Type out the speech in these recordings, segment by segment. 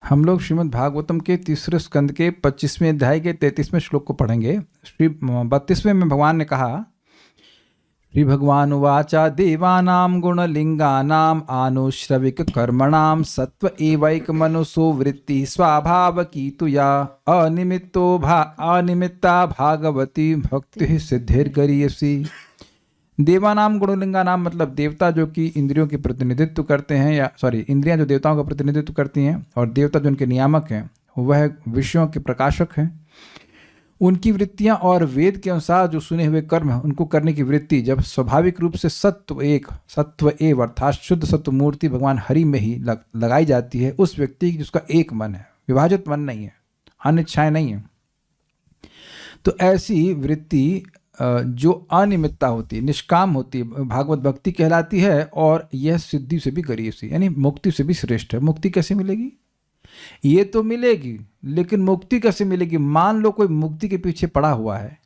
हम लोग श्रीमद् भागवतम के तीसरे स्कंद के 25वें अध्याय के 33वें श्लोक को पढ़ेंगे। 32वें में भगवान ने कहा, श्री भगवान उवाचा देवानां गुणलिंगानां आनुश्रविक कर्मणां सत्व एवैक मनुषो वृत्ति स्वाभावकी तुया अनिमित्ता भागवती भक्ति सिद्धिर्गरीयसी। देवानाम गुणलिंगानाम मतलब देवता जो कि इंद्रियों की प्रतिनिधित्व करते हैं, या इंद्रियां जो देवताओं का प्रतिनिधित्व करती हैं, और देवता जो उनके नियामक हैं वह विषयों के प्रकाशक हैं। उनकी वृत्तियां और वेद के अनुसार जो सुने हुए कर्म हैं उनको करने की वृत्ति जब स्वाभाविक रूप से सत्व एव अर्थात शुद्ध सत्व मूर्ति भगवान हरि में ही लगाई जाती है, उस व्यक्ति की जिसका एक मन है, विभाजित मन नहीं है, अन्य इच्छाएं नहीं है, तो ऐसी वृत्ति जो अनिमित्ता होती है, निष्काम होती है, भागवत भक्ति कहलाती है। और यह सिद्धि से भी गरीयसी यानी मुक्ति से भी श्रेष्ठ है। मुक्ति कैसे मिलेगी? ये तो मिलेगी, लेकिन मुक्ति कैसे मिलेगी? मान लो कोई मुक्ति के पीछे पड़ा हुआ है,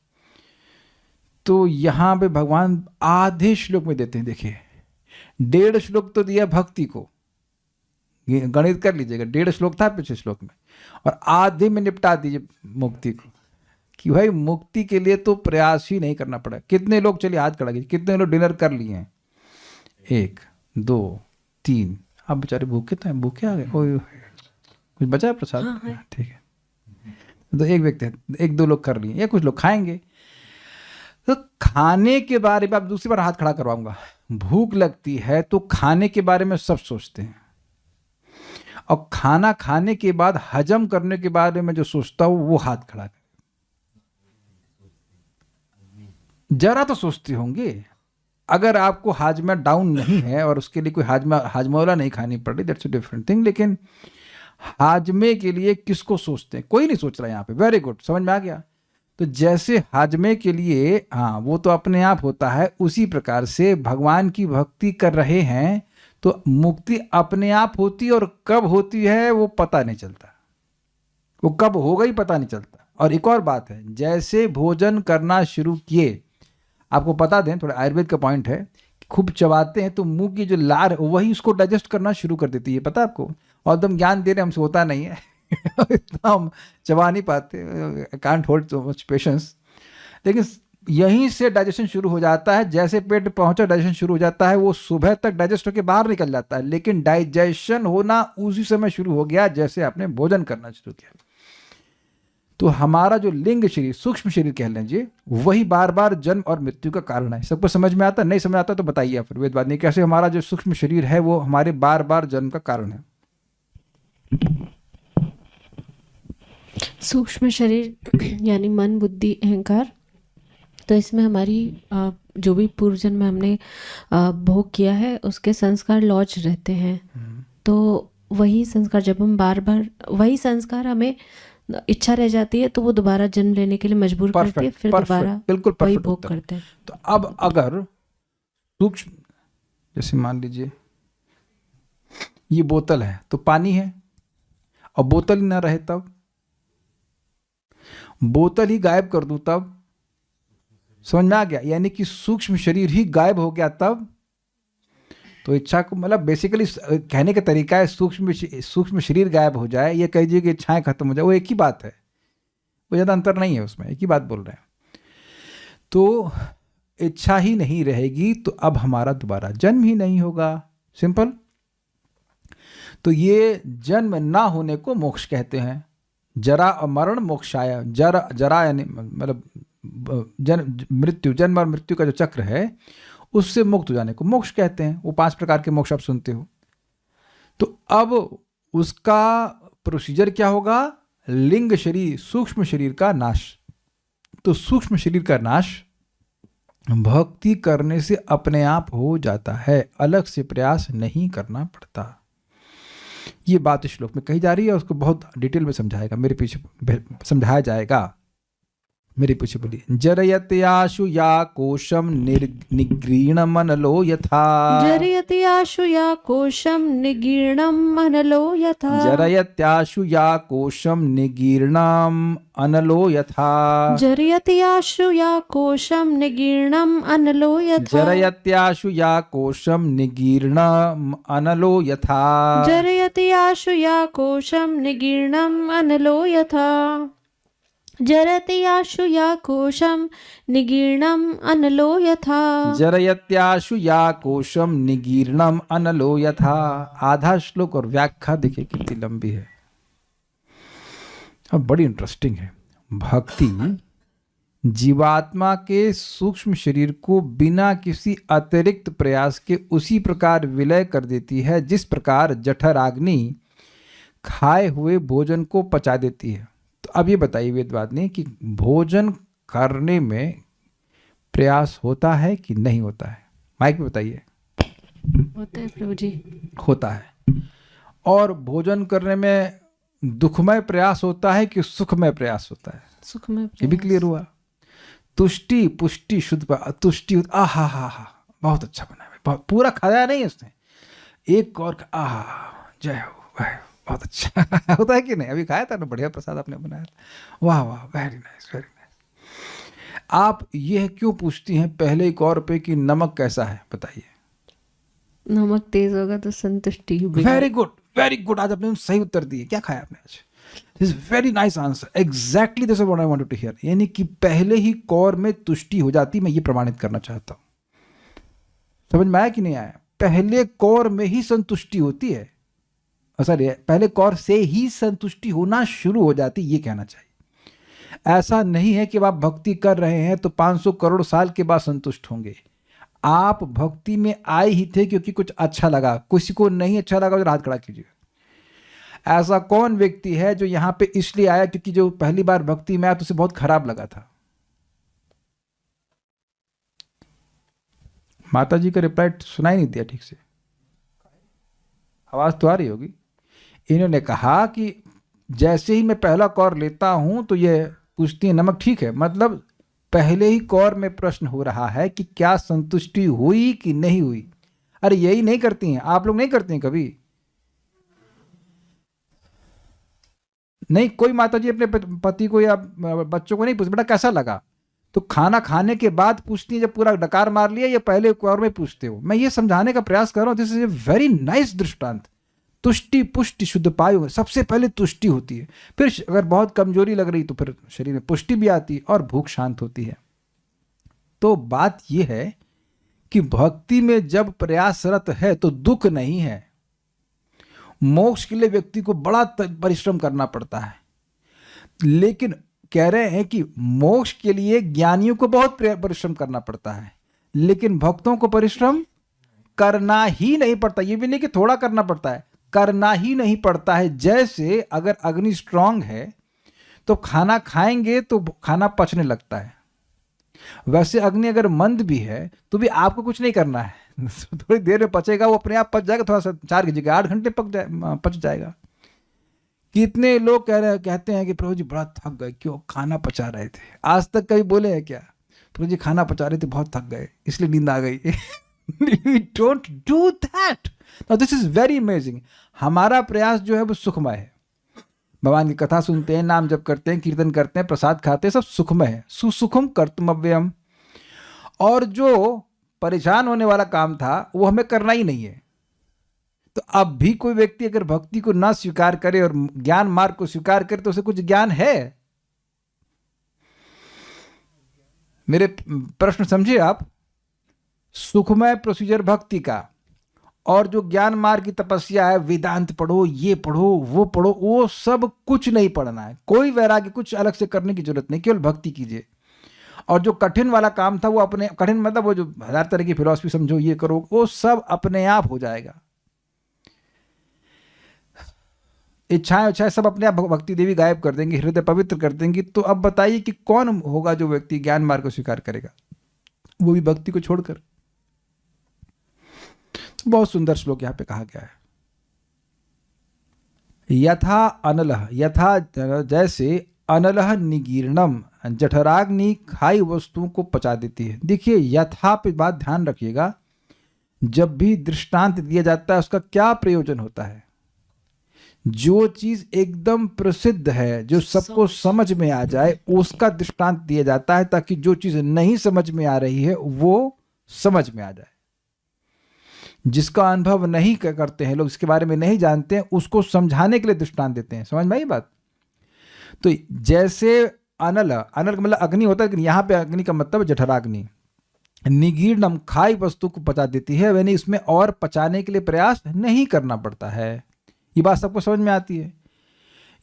तो यहाँ पे भगवान आधे श्लोक में देते हैं। देखिए 1.5 श्लोक तो दिया भक्ति को, गणित कर लीजिएगा, 1.5 श्लोक था पिछले श्लोक में, और आधे में निपटा दीजिए मुक्ति को, कि भाई मुक्ति के लिए तो प्रयास ही नहीं करना पड़ा। कितने लोग, चलिए हाथ खड़ा कीजिए, कितने लोग डिनर कर लिए हैं? 1 2 3। अब बेचारे भूखे थे, भूखे आ गए। कुछ बचा है प्रसाद? हाँ, ठीक है। तो एक व्यक्ति, 1-2 लोग कर लिए, या कुछ लोग खाएंगे। तो खाने के बारे में, अब दूसरी बार हाथ खड़ा करवाऊंगा, भूख लगती है तो खाने के बारे में सब सोचते हैं, और खाना खाने के बाद हजम करने के बारे में जो सोचता हूं वो हाथ खड़ा कर। जरा तो सोचते होंगे। अगर आपको हाजमा डाउन नहीं है और उसके लिए कोई हाजमौला नहीं खानी पड़ रही, दैट्स अ डिफरेंट थिंग, लेकिन हाजमे के लिए किसको सोचते हैं? कोई नहीं सोच रहा यहाँ पे। वेरी गुड, समझ में आ गया। तो जैसे हाजमे के लिए वो तो अपने आप होता है, उसी प्रकार से भगवान की भक्ति कर रहे हैं तो मुक्ति अपने आप होती है, और कब होती है वो पता नहीं चलता, वो कब हो गई पता नहीं चलता। और एक और बात है, जैसे भोजन करना शुरू किए, आपको बता दें, थोड़ा आयुर्वेद का पॉइंट है, खूब चबाते हैं तो मुंह की जो लार वही उसको डाइजेस्ट करना शुरू कर देती है, पता है आपको? और एकदम ज्ञान दे रहे, हमसे होता नहीं है इतना हम चबा नहीं पाते, can't hold so much patience. लेकिन यहीं से डाइजेशन शुरू हो जाता है, जैसे पेट पहुंचा डाइजेशन शुरू हो जाता है, वो सुबह तक डाइजेस्ट होकर बाहर निकल जाता है, लेकिन डाइजेशन होना उसी समय शुरू हो गया जैसे आपने भोजन करना शुरू किया। तो हमारा जो लिंग शरीर, सूक्ष्म शरीर कह लीजिए, वही बार बार जन्म और मृत्यु का कारण है। सबको समझ में आता? नहीं समझ आता तो बताइए फिर वेदवादी कैसे हमारा जो सूक्ष्म शरीर है वो हमारे बार बार जन्म का कारण है। सूक्ष्म शरीर यानी मन, बुद्धि, अहंकार। तो इसमें हमारी जो भी पूर्व जन्म में हमने भोग किया है उसके संस्कार लॉज रहते हैं। तो वही संस्कार जब हम बार बार वही संस्कार हमें इच्छा रह जाती है तो वो दोबारा जन्म लेने के लिए मजबूर करती है, फिर दोबारा बिल्कुल वही भोग करते हैं। तो अब अगर सूक्ष्म, जैसे मान लीजिए ये बोतल है तो पानी है, और बोतल ही ना रहे तब, बोतल ही गायब कर दूं तब, समझ में आ गया? यानी कि सूक्ष्म शरीर ही गायब हो गया तब। तो इच्छा को, मतलब बेसिकली कहने का तरीका है सूक्ष्म शरीर गायब हो जाए, ये कह दीजिए कि इच्छाएं खत्म हो जाए, वो एक ही बात है, वो ज़्यादा अंतर नहीं है उसमें, एक ही बात बोल रहे हैं। तो इच्छा ही नहीं रहेगी तो अब हमारा दोबारा जन्म ही नहीं होगा, सिंपल। तो ये जन्म ना होने को मोक्ष कहते हैं। जरा और मरण मोक्षाय, जरा यानी मतलब जन्म और मृत्यु का जो चक्र है उससे मुक्त हो जाने को मोक्ष कहते हैं। वो 5 प्रकार के मोक्ष आप सुनते हो। तो अब उसका प्रोसीजर क्या होगा? लिंग शरीर, सूक्ष्म शरीर का नाश। तो सूक्ष्म शरीर का नाश भक्ति करने से अपने आप हो जाता है, अलग से प्रयास नहीं करना पड़ता। ये बात इस श्लोक में कही जा रही है, उसको बहुत डिटेल में समझाएगा, मेरे पीछे समझाया जाएगा। मेरे पीछे बोलिए। जरयत्याशु या कोशम निगृणमनलो यथा। जरयति आशु या कोशम निगीर्णम अनलो यथा। जरयत्याशु या कोशम निगीर्णम अनलो यथा। जरयति आशु या कोशम निगीर्णम अनलो यथा। जरयत्याशु या कोशम निगीर्णम अनलो यथा। जरयति आशु या कोशम निगीर्णम अनलो यथा। जरति आशु या कोशम निगीर्णम अनलो यथा। जरयत्याशु या कोशम निगीर्णम अनलो यथा। आधा श्लोक और व्याख्या देखिए कितनी लंबी है, अब बड़ी इंटरेस्टिंग है। भक्ति जीवात्मा के सूक्ष्म शरीर को बिना किसी अतिरिक्त प्रयास के उसी प्रकार विलय कर देती है जिस प्रकार जठराग्नि खाए हुए भोजन को पचा देती है। तो अब ये बताइए वेदवादिनी कि भोजन करने में प्रयास होता है कि नहीं होता है? माइक में बताइए। होता है प्रभु जी। होता है। और भोजन करने में दुखमय प्रयास होता है कि सुखमय प्रयास होता है? सुखमय ये भी क्लियर हुआ। तुष्टि पुष्टि शुद्ध तुष्टि, आहा हा हा, बहुत अच्छा बना है, बहुत पूरा खाया नहीं उसने, एक और आहा जय हो वाह बहुत अच्छा होता है कि नहीं? अभी खाया था ना, बढ़िया प्रसाद आपने बनाया, वाह वाह वेरी नाइस वेरी नाइस। आप यह क्यों पूछती हैं पहले एक और पे कि नमक कैसा है? बताइए। नमक तेज होगा तो संतुष्टि। वेरी गुड, आज आपने सही उत्तर दिए। क्या खाया आपने आज? This very nice answer, exactly this is what I wanted to hear. यानी कि पहले ही कौर में तुष्टि हो जाती, मैं ये प्रमाणित करना चाहता हूं। समझ में आया कि नहीं आया? पहले कौर में ही संतुष्टि होती है, सॉरी पहले कौर से ही संतुष्टि होना शुरू हो जाती, ये कहना चाहिए। ऐसा नहीं है कि आप भक्ति कर रहे हैं तो 500 करोड़ साल के बाद संतुष्ट होंगे। आप भक्ति में आए ही थे क्योंकि कुछ अच्छा लगा, किसी को नहीं अच्छा लगा तो हाथ खड़ा कीजिए। ऐसा कौन व्यक्ति है जो यहां पे इसलिए आया क्योंकि जो पहली बार भक्ति में आया तो उसे बहुत खराब लगा था? माता जी का रिप्लाई सुनाई नहीं दिया ठीक से, आवाज तो आ रही होगी। इन्होंने कहा कि जैसे ही मैं पहला कौर लेता हूं तो ये पूछती है नमक ठीक है, मतलब पहले ही कौर में प्रश्न हो रहा है कि क्या संतुष्टि हुई कि नहीं हुई। अरे यही नहीं करती हैं आप लोग? नहीं करती हैं कभी? नहीं, कोई माता जी अपने पति को या बच्चों को नहीं पूछती बेटा कैसा लगा, तो खाना खाने के बाद पूछती है जब पूरा डकार मार लिया, या पहले कौर में पूछते हो? मैं ये समझाने का प्रयास कर रहा हूं। This is a very nice दृष्टांत। तुष्टि पुष्टि शुद्ध पायु, सबसे पहले तुष्टि होती है, फिर अगर बहुत कमजोरी लग रही तो फिर शरीर में पुष्टि भी आती है और भूख शांत होती है। तो बात यह है कि भक्ति में जब प्रयासरत है तो दुख नहीं है। मोक्ष के लिए व्यक्ति को बड़ा परिश्रम करना पड़ता है, लेकिन कह रहे हैं कि मोक्ष के लिए ज्ञानियों को बहुत परिश्रम करना पड़ता है, लेकिन भक्तों को परिश्रम करना ही नहीं पड़ता। ये भी नहीं कि थोड़ा करना पड़ता है, करना ही नहीं पड़ता है। जैसे अगर अग्नि स्ट्रांग है तो खाना खाएंगे तो खाना पचने लगता है, वैसे अग्नि अगर मंद भी है तो भी आपको कुछ नहीं करना है, थोड़ी देर में पचेगा, वो अपने आप पच जाएगा, थोड़ा सा 4 की जगह 8 घंटे पच जाएगा। कितने लोग कहते हैं कि प्रभु जी बड़ा थक गए, क्यों? खाना पचा रहे थे। आज तक कभी बोले हैं क्या प्रभु जी खाना पचा रहे थे बहुत थक गए इसलिए नींद आ गई? Don't do that. Now this is very amazing. हमारा प्रयास जो है वो सुखमय है। भगवान की कथा सुनते हैं, नाम जप करते हैं, कीर्तन करते हैं, प्रसाद खाते हैं, सब सुखमय है। सुसुखम कर्तव्यम। और जो परेशान होने वाला काम था वो हमें करना ही नहीं है। तो अब भी कोई व्यक्ति अगर भक्ति को ना स्वीकार करे और ज्ञान मार्ग को स्वीकार करे तो उसे कुछ ज्ञान है? मेरे प्रश्न समझिए आप। सुखमय प्रोसीजर भक्ति का, और जो ज्ञान मार्ग की तपस्या है, वेदांत पढ़ो, ये पढ़ो, वो पढ़ो, वो सब कुछ नहीं पढ़ना है। कोई वैराग्य कुछ अलग से करने की जरूरत नहीं, केवल भक्ति कीजिए। और जो कठिन वाला काम था वो अपने, कठिन मतलब वो जो 1000 तरह की फिलॉसफी समझो, ये करो, वो सब अपने आप हो जाएगा। इच्छाएं सब अपने आप भक्ति देवी गायब कर देंगे, हृदय पवित्र कर देंगी। तो अब बताइए कि कौन होगा जो व्यक्ति ज्ञान मार्ग को स्वीकार करेगा, वो भी भक्ति को छोड़कर? बहुत सुंदर श्लोक यहां पे कहा गया है। यथा अनल, यथा जैसे अनलह निगीर्णम, जठराग्नि खाई वस्तुओं को पचा देती है। देखिए यथा पे बात ध्यान रखिएगा, जब भी दृष्टांत दिया जाता है उसका क्या प्रयोजन होता है। जो चीज एकदम प्रसिद्ध है, जो सबको समझ में आ जाए, उसका दृष्टांत दिया जाता है ताकि जो चीज नहीं समझ में आ रही है वो समझ में आ जाए। जिसका अनुभव नहीं करते हैं लोग, इसके बारे में नहीं जानते हैं, उसको समझाने के लिए दृष्टांत देते हैं। समझ में आई बात? तो जैसे अनल, अनल का मतलब अग्नि होता है, लेकिन यहाँ पे अग्नि का मतलब जठराग्नि। निगीर्णम, खाई वस्तु को पचा देती है, यानी इसमें और पचाने के लिए प्रयास नहीं करना पड़ता है। ये बात सबको समझ में आती है।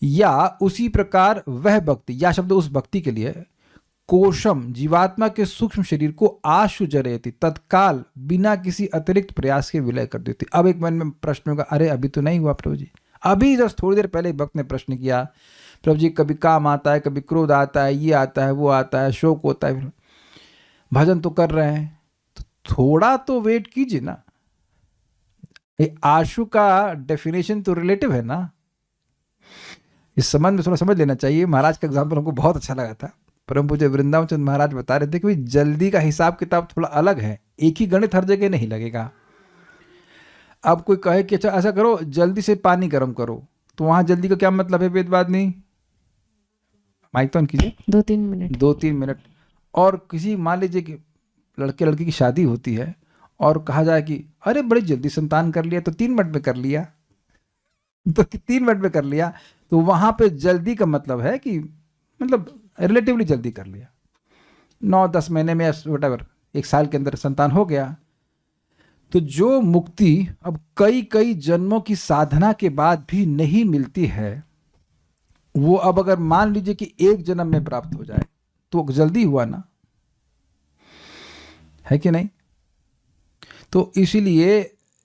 या उसी प्रकार वह भक्ति, या शब्द उस भक्ति के लिए, कोशम, जीवात्मा के सूक्ष्म शरीर को आशु जरेती, तत्काल बिना किसी अतिरिक्त प्रयास के विलय कर देती। अब एक मन में प्रश्न होगा, अरे अभी तो नहीं हुआ प्रभु जी, अभी जस्ट थोड़ी देर पहले भक्त ने प्रश्न किया, प्रभु जी कभी काम आता है, कभी क्रोध आता है, ये आता है, वो आता है, शोक होता है, भजन तो कर रहे हैं, तो थोड़ा तो वेट कीजिए ना। ये आशु का डेफिनेशन तो रिलेटिव है ना, इस संबंध में थोड़ा समझ लेना चाहिए। महाराज का एग्जाम्पल हमको बहुत अच्छा लगा था। परम पूज्य वृंदावन चंद्र महाराज बता रहे थे कि जल्दी का हिसाब किताब थोड़ा अलग है, एक ही गणित हर जगह नहीं लगेगा। अब कोई कहे कि अच्छा ऐसा करो, जल्दी से पानी गर्म करो, तो वहां जल्दी का क्या मतलब है वेदवाद नहीं? माइक तो ऑन कीजिए। 2-3 मिनट। 2-3 मिनट। और किसी मान लीजिए कि लड़के लड़की की शादी होती है और कहा जाए कि अरे बड़ी जल्दी संतान कर लिया, तो 3 मिनट में कर लिया, तो 3 मिनट में कर लिया, तो वहां पे जल्दी का मतलब है कि मतलब रिलेटिवली जल्दी कर लिया। 9-10 महीने में व्हाटएवर, 1 साल के अंदर संतान हो गया। तो जो मुक्ति अब कई कई जन्मों की साधना के बाद भी नहीं मिलती है, वो अब अगर मान लीजिए कि 1 जन्म में प्राप्त हो जाए तो जल्दी हुआ ना, है कि नहीं? तो इसीलिए,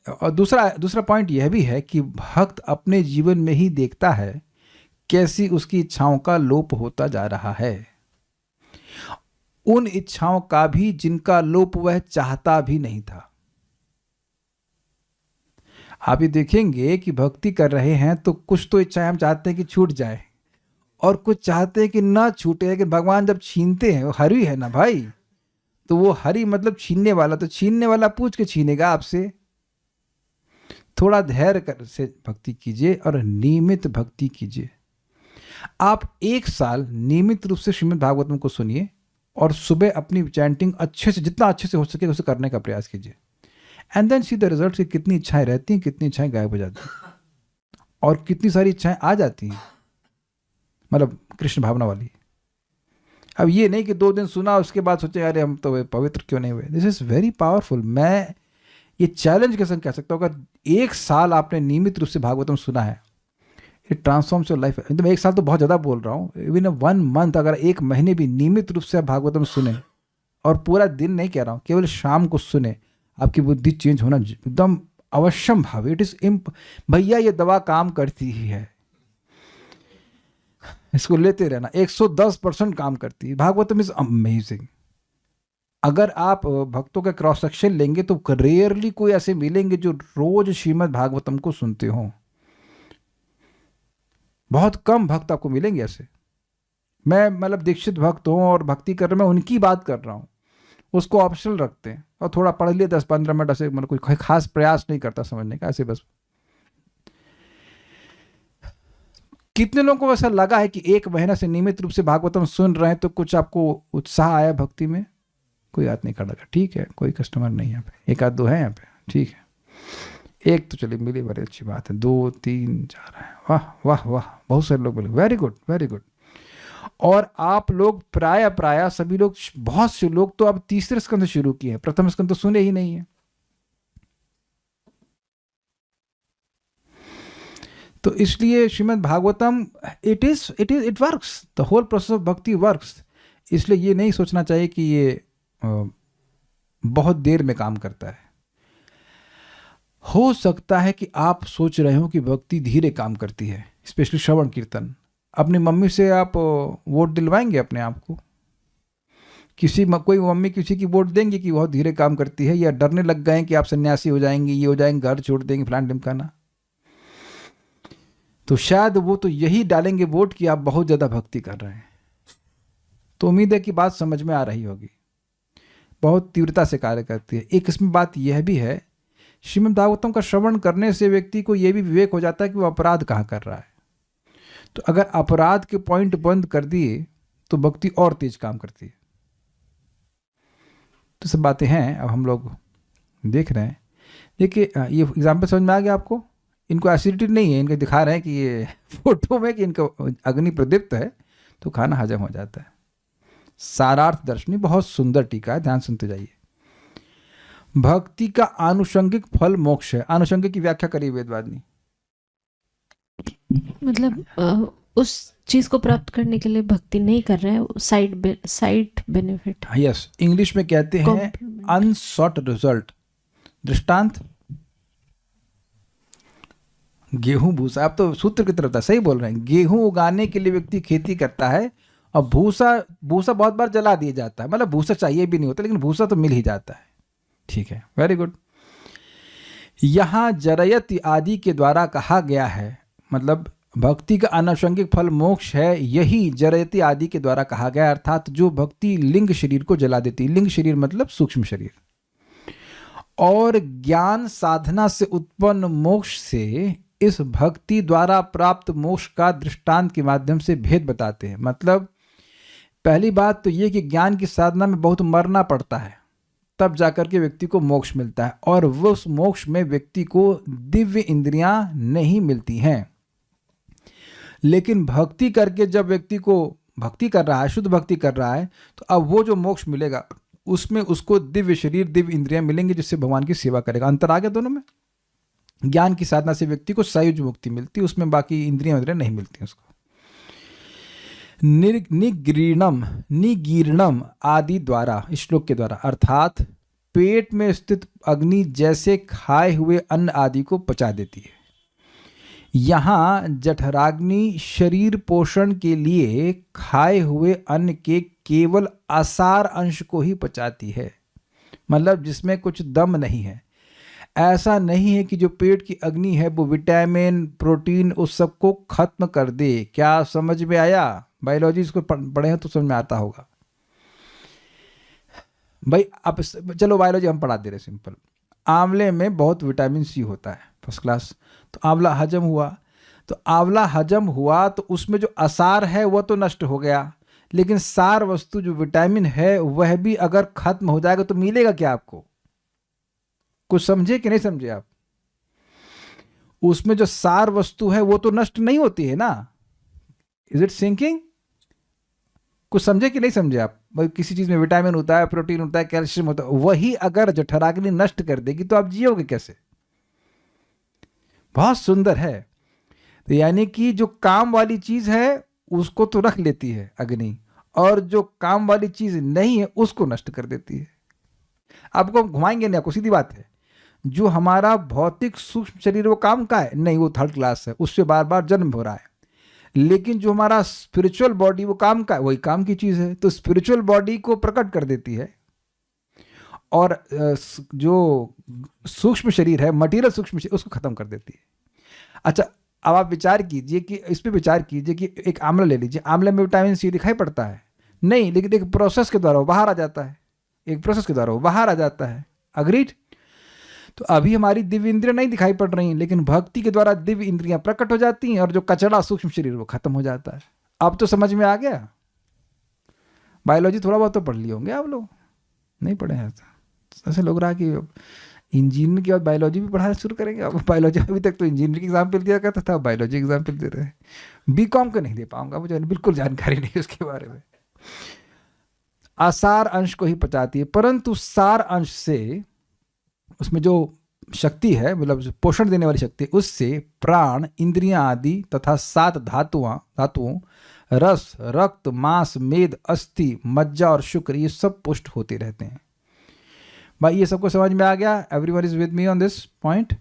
और दूसरा पॉइंट यह भी है कि भक्त अपने जीवन में ही देखता है कैसी उसकी इच्छाओं का लोप होता जा रहा है, उन इच्छाओं का भी जिनका लोप वह चाहता भी नहीं था। आप ये देखेंगे कि भक्ति कर रहे हैं तो कुछ तो इच्छाएं हम चाहते हैं कि छूट जाए, और कुछ चाहते हैं कि ना छूटे, लेकिन भगवान जब छीनते हैं, वो हरि है ना भाई, तो वो हरि मतलब छीनने वाला, तो छीनने वाला पूछ के छीनेगा आपसे। थोड़ा धैर्य से भक्ति कीजिए और नियमित भक्ति कीजिए। आप 1 साल नियमित रूप से श्रीमद् भागवतम को सुनिए और सुबह अपनी चैंटिंग अच्छे से, जितना अच्छे से हो सके उसे करने का प्रयास कीजिए। And then see the result कि कितनी इच्छाएं रहती हैं, कितनी इच्छाएं गायब हो जाती हैं, और कितनी सारी इच्छाएं आ जाती हैं, मतलब कृष्ण भावना वाली। अब ये नहीं कि 2 दिन सुना उसके बाद सोचे अरे हम तो पवित्र क्यों नहीं हुए। This is very powerful. मैं ये चैलेंज के संग कह सकता हूँ, अगर 1 साल आपने नियमित रूप से भागवतम सुना है, इट ट्रांसफॉर्म्स योर लाइफ। एकदम 1 साल तो बहुत ज़्यादा बोल रहा हूँ, इवन 1 मंथ, अगर 1 महीने भी नियमित रूप से आप भागवतम सुने, और पूरा दिन नहीं कह रहा हूँ, केवल शाम को सुने, आपकी बुद्धि चेंज होना एकदम अवश्यम भाव। इट इज भैया ये दवा काम करती ही है, इसको लेते रहना, 110% काम करती है। Bhagavatam is amazing. अगर आप भक्तों का क्रॉस सेक्शन लेंगे तो रेयरली कोई ऐसे मिलेंगे जो रोज श्रीमद् भागवतम को सुनते हों। बहुत कम भक्त आपको मिलेंगे ऐसे। मैं मतलब दीक्षित भक्त हूँ और भक्ति कर रहे, मैं उनकी बात कर रहा हूँ, उसको ऑप्शनल रखते हैं और थोड़ा पढ़ लिए 10-15 मिनट, ऐसे मतलब कोई खास प्रयास नहीं करता समझने का, ऐसे बस। कितने लोगों को ऐसा लगा है कि 1 महीना से नियमित रूप से भागवतम सुन रहे हैं तो कुछ आपको उत्साह आया भक्ति में? कोई हाथ नहीं खड़ा कर, ठीक है, कोई कस्टमर नहीं यहाँ पे, 1-2 है यहाँ पे, ठीक है, 1 तो चलिए मिली, बड़ी अच्छी बात है, 2, 3, 4 है, वाह वाह वाह, बहुत सारे लोग बोले वेरी गुड वेरी गुड। और आप लोग प्राय सभी लोग, बहुत से लोग तो अब 3रे स्कंद शुरू किए हैं, प्रथम स्कंद तो सुने ही नहीं है। तो इसलिए Shrimad Bhagavatam it works, the whole process of bhakti works. इसलिए ये नहीं सोचना चाहिए कि ये बहुत देर में काम करता है। हो सकता है कि आप सोच रहे हो कि भक्ति धीरे काम करती है, स्पेशली श्रवण कीर्तन। अपनी मम्मी से आप वोट दिलवाएंगे अपने आप को? कोई मम्मी किसी की वोट देंगे कि बहुत धीरे काम करती है, या डरने लग गए कि आप सन्यासी हो जाएंगे, ये हो जाएंगे, घर छोड़ देंगे, फलान ढिमकाना? तो शायद वो तो यही डालेंगे वोट कि आप बहुत ज़्यादा भक्ति कर रहे हैं। तो उम्मीद है कि बात समझ में आ रही होगी, बहुत तीव्रता से कार्य करती है। एक इसमें बात यह भी है, श्रीमद् भागवतम का श्रवण करने से व्यक्ति को यह भी विवेक हो जाता है कि वो अपराध कहाँ कर रहा है। तो अगर अपराध के पॉइंट बंद कर दिए तो भक्ति और तेज काम करती है। तो सब बातें हैं, अब हम लोग देख रहे हैं। देखिए ये एग्जाम्पल समझ में आ गया आपको। इनको एसिडिटी नहीं है, इनको दिखा रहे हैं कि ये फोटो में कि इनका अग्नि प्रदीप्त है तो खाना हजम हो जाता है। सारार्थ दर्शनी बहुत सुंदर टीका है, ध्यान सुनते जाइए। भक्ति का आनुषंगिक फल मोक्ष है। आनुषंगिक की व्याख्या करिए वेदवादिनी। मतलब उस चीज को प्राप्त करने के लिए भक्ति नहीं कर रहे हैं, साइड बेनिफिट। यस, इंग्लिश में कहते हैं अनसॉट रिजल्ट। दृष्टांत गेहूं भूसा, आप तो सूत्र की तरफ था, सही बोल रहे हैं। गेहूं उगाने के लिए व्यक्ति खेती करता है और भूसा बहुत बार जला दिया जाता है, मतलब भूसा चाहिए भी नहीं होता लेकिन भूसा तो मिल ही जाता है। ठीक है, वेरी गुड। यहां जरयति आदि के द्वारा कहा गया है, मतलब भक्ति का आनुषंगिक फल मोक्ष है, यही जरयति आदि के द्वारा कहा गया, अर्थात जो भक्ति लिंग शरीर को जला देती। लिंग शरीर मतलब सूक्ष्म शरीर। और ज्ञान साधना से उत्पन्न मोक्ष से इस भक्ति द्वारा प्राप्त मोक्ष का दृष्टांत के माध्यम से भेद बताते हैं। मतलब पहली बात तो ये कि ज्ञान की साधना में बहुत मरना पड़ता है, तब जाकर के व्यक्ति को मोक्ष मिलता है, और वो उस मोक्ष में व्यक्ति को दिव्य इंद्रियां नहीं मिलती हैं। लेकिन भक्ति करके जब व्यक्ति को भक्ति कर रहा है, शुद्ध भक्ति कर रहा है, तो अब वो जो मोक्ष मिलेगा उसमें उसको दिव्य शरीर, दिव्य इंद्रियां मिलेंगी, जिससे भगवान की सेवा करेगा। अंतर आ गया दोनों में। ज्ञान की साधना से व्यक्ति को सायुज मुक्ति मिलती, उसमें बाकी इंद्रियां नहीं मिलती उसको। निगीर्णम आदि द्वारा, इस श्लोक के द्वारा, अर्थात पेट में स्थित अग्नि जैसे खाए हुए अन्न आदि को पचा देती है। यहाँ जठराग्नि शरीर पोषण के लिए खाए हुए अन्न के केवल आसार अंश को ही पचाती है, मतलब जिसमें कुछ दम नहीं है। ऐसा नहीं है कि जो पेट की अग्नि है वो विटामिन, प्रोटीन उस सब को खत्म कर दे। क्या समझ में आया? बायोलॉजी इसको पढ़े हैं तो समझ में आता होगा भाई। अब चलो बायोलॉजी हम पढ़ा दे रहे, सिंपल। आंवले में बहुत विटामिन सी होता है, फर्स्ट क्लास। तो आंवला हजम हुआ, तो आंवला हजम हुआ तो उसमें जो आसार है वह तो नष्ट हो गया, लेकिन सार वस्तु जो विटामिन है वह भी अगर खत्म हो जाएगा तो मिलेगा क्या आपको? कुछ समझे कि नहीं समझे आप? उसमें जो सार वस्तु है वो तो नष्ट नहीं होती है ना। Is it sinking? कुछ समझे कि नहीं समझे आप? भाई किसी चीज में विटामिन होता है, प्रोटीन होता है, कैल्शियम होता है, वही अगर जठराग्नि नष्ट कर देगी तो आप जियोगे कैसे? बहुत सुंदर है। तो यानी कि जो काम वाली चीज है उसको तो रख लेती है अग्नि, और जो काम वाली चीज नहीं है उसको नष्ट कर देती है। आपको घुमाएंगे नहीं, आपको सीधी बात है। जो हमारा भौतिक सूक्ष्म शरीर वो काम का है नहीं, वो थर्ड क्लास है, उससे बार बार जन्म हो रहा है। लेकिन जो हमारा स्पिरिचुअल बॉडी वो काम का है, वही काम की चीज है, तो स्पिरिचुअल बॉडी को प्रकट कर देती है, और जो सूक्ष्म शरीर है, मटीरियल सूक्ष्म शरीर, उसको खत्म कर देती है। अच्छा, अब आप विचार कीजिए कि इस पे विचार कीजिए कि एक आंवला ले लीजिए, आंवले में विटामिन सी दिखाई पड़ता है नहीं, लेकिन एक प्रोसेस के द्वारा वो बाहर आ जाता है, एक प्रोसेस के द्वारा वो बाहर आ जाता है। अग्रीड? तो अभी हमारी दिव्य इंद्रियां नहीं दिखाई पड़ रही, लेकिन भक्ति के द्वारा दिव्य इंद्रियां प्रकट हो जाती हैं, और जो कचरा सूक्ष्म शरीर वो खत्म हो जाता है। अब तो समझ में आ गया। बायोलॉजी थोड़ा बहुत तो पढ़ लिए होंगे आप लोग, नहीं पढ़े हैं? ऐसे लोग रहा कि इंजीनियरिंग के बाद बायोलॉजी भी पढ़ाना शुरू करेंगे। अब बायोलॉजी अभी तक तो इंजीनियरिंग एग्जाम्पल दिया करता था, बायोलॉजी एग्जाम्पल दे रहे हैं। बीकॉम का नहीं दे पाऊंगा, मुझे बिल्कुल जानकारी नहीं उसके बारे में। आसार अंश को ही पचाती है, परंतु सार अंश से, उसमें जो शक्ति है, मतलब जो पोषण देने वाली शक्ति, उससे प्राण, इंद्रियां आदि तथा 7 धातुओं रस, रक्त, मांस, मेद, अस्थि, मज्जा और शुक्र, ये सब पुष्ट होते रहते हैं। भाई ये सबको समझ में आ गया? Everyone is with me on this point?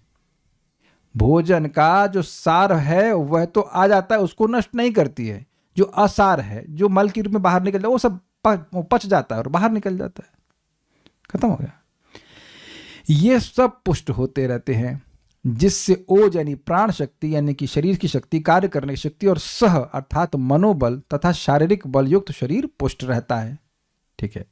भोजन का जो सार है वह तो आ जाता है, उसको नष्ट नहीं करती है। जो असार है, जो मल के रूप में बाहर निकल जाता है, वो सब पच जाता है और बाहर निकल जाता है, खत्म हो गया। ये सब पुष्ट होते रहते हैं। जिससे ओज यानी प्राण शक्ति यानी कि शरीर की शक्ति, कार्य करने की शक्ति, और सह अर्थात मनोबल तथा शारीरिक बल युक्त शरीर पुष्ट रहता है। ठीक है।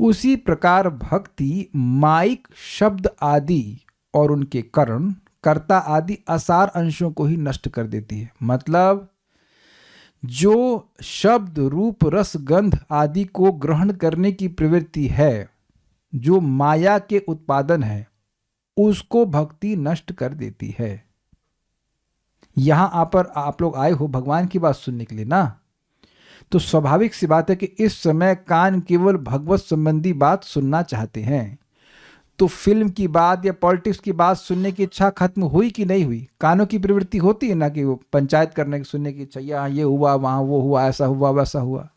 उसी प्रकार भक्ति माइक शब्द आदि और उनके करण, कर्ता आदि असार अंशों को ही नष्ट कर देती है। मतलब जो शब्द रूप रस गंध आदि को ग्रहण करने की प्रवृत्ति है, जो माया के उत्पादन है, उसको भक्ति नष्ट कर देती है। यहां पर आप लोग आए हो भगवान की बात सुनने के लिए ना, तो स्वाभाविक सी बात है कि इस समय कान केवल भगवत संबंधी बात सुनना चाहते हैं। तो फिल्म की बात या पॉलिटिक्स की बात सुनने की इच्छा खत्म हुई कि नहीं हुई? कानों की प्रवृत्ति होती है ना कि वो पंचायत करने की, सुनने की इच्छा, यहाँ ये हुआ, वहाँ वो हुआ, ऐसा हुआ वैसा हुआ।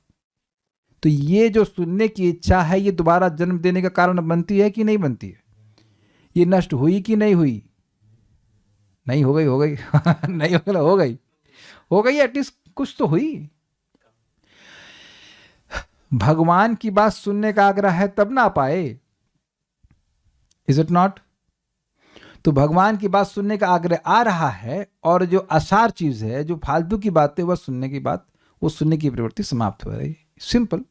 तो ये जो सुनने की इच्छा है, ये दोबारा जन्म देने का कारण बनती है कि नहीं बनती है? ये नष्ट हुई कि नहीं हुई? नहीं हो गई, हो गई नहीं हो गई, हो गई, एटलीस्ट कुछ तो हुई। भगवान की बात सुनने का आग्रह है तब ना पाए, इज इट नॉट? तो भगवान की बात सुनने का आग्रह आ रहा है, और जो असार चीज है, जो फालतू की बातें, वह सुनने की बात, वो सुनने की प्रवृत्ति समाप्त हो रही। सिंपल।